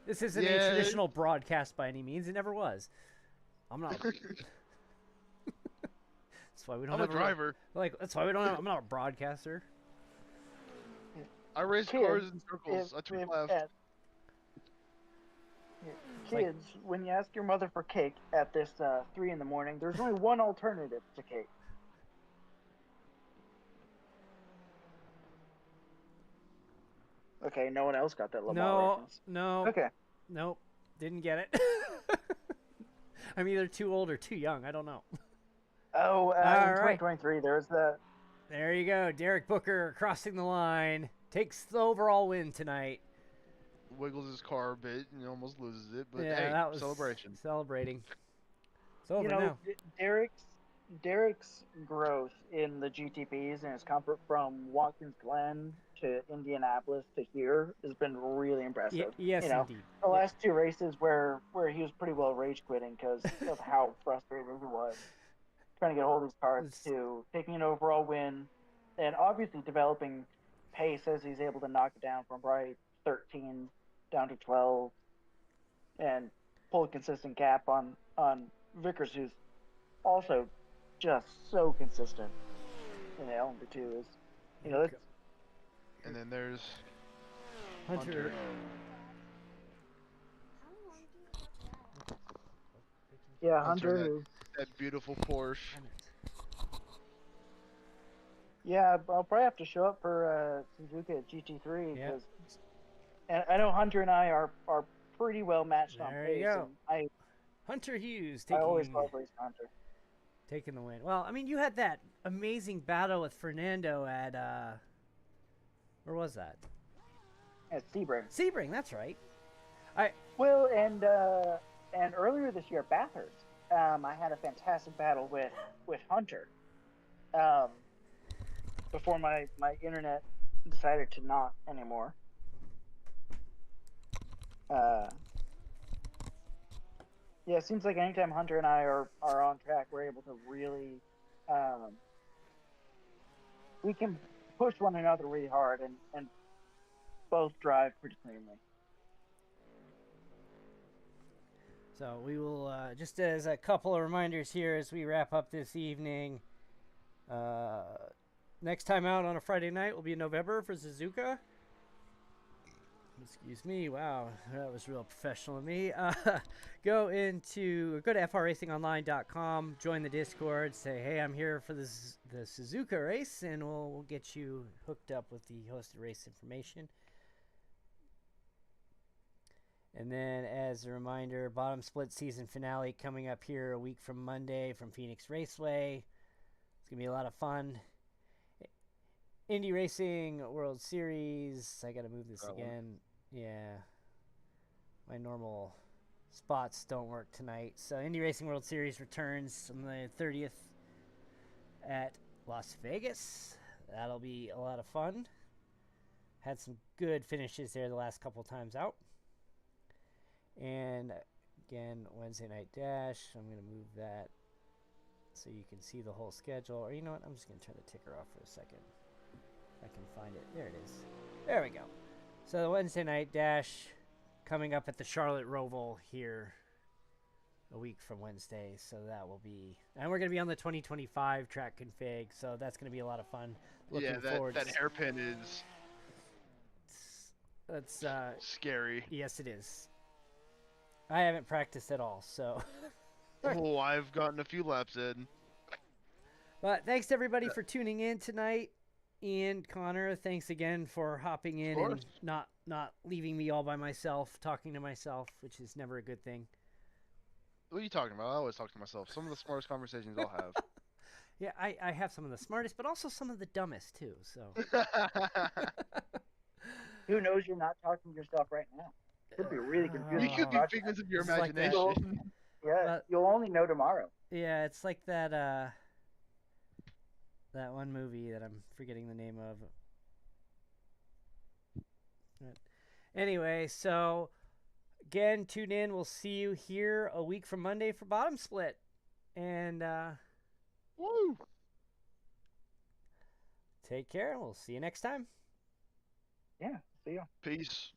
Speaker 1: this isn't a traditional broadcast by any means. It never was. I'm not. That's why we don't.
Speaker 5: I'm
Speaker 1: have
Speaker 5: a driver.
Speaker 1: That's why we don't. I'm not a broadcaster.
Speaker 5: I race cars in circles. I turn left.
Speaker 6: Kids, when you ask your mother for cake at this 3 in the morning, there's only one alternative to cake. Okay, no one else got that Le Mans reference.
Speaker 1: No.
Speaker 6: Okay.
Speaker 1: Nope. Didn't get it. I'm either too old or too young. I don't know.
Speaker 6: Oh, in
Speaker 1: right.
Speaker 6: 2023, there's the...
Speaker 1: There you go. Derek Booker crossing the line. Takes the overall win tonight.
Speaker 5: Wiggles his car a bit and almost loses it, but
Speaker 1: yeah,
Speaker 5: hey,
Speaker 1: that was
Speaker 5: celebration.
Speaker 1: Celebrating. It's over now.
Speaker 6: Derek's growth in the GTPs and his comfort from Watkins Glen to Indianapolis to here has been really impressive.
Speaker 1: Yes, indeed.
Speaker 6: The last 2 races where he was pretty well rage quitting because of how frustrated he was trying to get a hold of his cars to taking an overall win and obviously developing pace as he's able to knock it down from probably 13 down to 12 and pull a consistent gap on Vickers, who's also just so consistent in the LMP2 is, that's...
Speaker 5: And then there's
Speaker 1: Hunter.
Speaker 6: Yeah, Hunter.
Speaker 5: That beautiful Porsche.
Speaker 6: Yeah, I'll probably have to show up for Suzuka at GT3 because, and I know Hunter and I are pretty well matched on pace.
Speaker 1: There you go. Hunter Hughes taking.
Speaker 6: I always love racing Hunter.
Speaker 1: Taking the win. Well, I mean, you had that amazing battle with Fernando at where was that?
Speaker 6: At Sebring.
Speaker 1: Sebring, that's right.
Speaker 6: Well, and earlier this year at Bathurst, I had a fantastic battle with Hunter. Before my internet decided to not anymore. Yeah, it seems like anytime Hunter and I are on track, we're able to really, we can push one another really hard and both drive pretty cleanly.
Speaker 1: So we will, just as a couple of reminders here as we wrap up this evening, next time out on a Friday night will be in November for Suzuka. Excuse me. Wow, that was real professional of me. Go to frracingonline.com, join the Discord, say, hey, I'm here for the Suzuka race, and we'll get you hooked up with the hosted race information. And then, as a reminder, bottom split season finale coming up here a week from Monday from Phoenix Raceway. It's going to be a lot of fun. Indy Racing World Series. I got to move this again. Yeah. My normal spots don't work tonight. So Indy Racing World Series returns on the 30th at Las Vegas. That'll be a lot of fun. Had some good finishes there the last couple times out. And again, Wednesday Night Dash. I'm going to move that so you can see the whole schedule. Or you know what? I'm just going to turn the ticker off for a second. If I can find it. There it is. There we go. So the Wednesday night dash coming up at the Charlotte Roval here a week from Wednesday. So that will be, and we're going to be on the 2025 track config. So that's going to be a lot of fun. Looking forward.
Speaker 5: That hairpin is
Speaker 1: That's
Speaker 5: scary.
Speaker 1: Yes, it is. I haven't practiced at all, so.
Speaker 5: Oh, I've gotten a few laps in.
Speaker 1: But thanks everybody for tuning in tonight. Ian, Connor, thanks again for hopping in and not leaving me all by myself, talking to myself, which is never a good thing.
Speaker 5: What are you talking about? I always talk to myself. Some of the smartest conversations I'll have.
Speaker 1: Yeah, I have some of the smartest, but also some of the dumbest too. So.
Speaker 6: Who knows you're not talking to yourself right now? Could be really confusing.
Speaker 5: You could be figments of your
Speaker 1: It's like that.
Speaker 5: imagination.
Speaker 6: Yeah, you'll only know tomorrow.
Speaker 1: Yeah, it's like that that one movie that I'm forgetting the name of. But anyway, so again, tune in. We'll see you here a week from Monday for Bottom Split. And
Speaker 5: Woo!
Speaker 1: take care. We'll see you next time.
Speaker 6: Yeah, see you.
Speaker 5: Peace.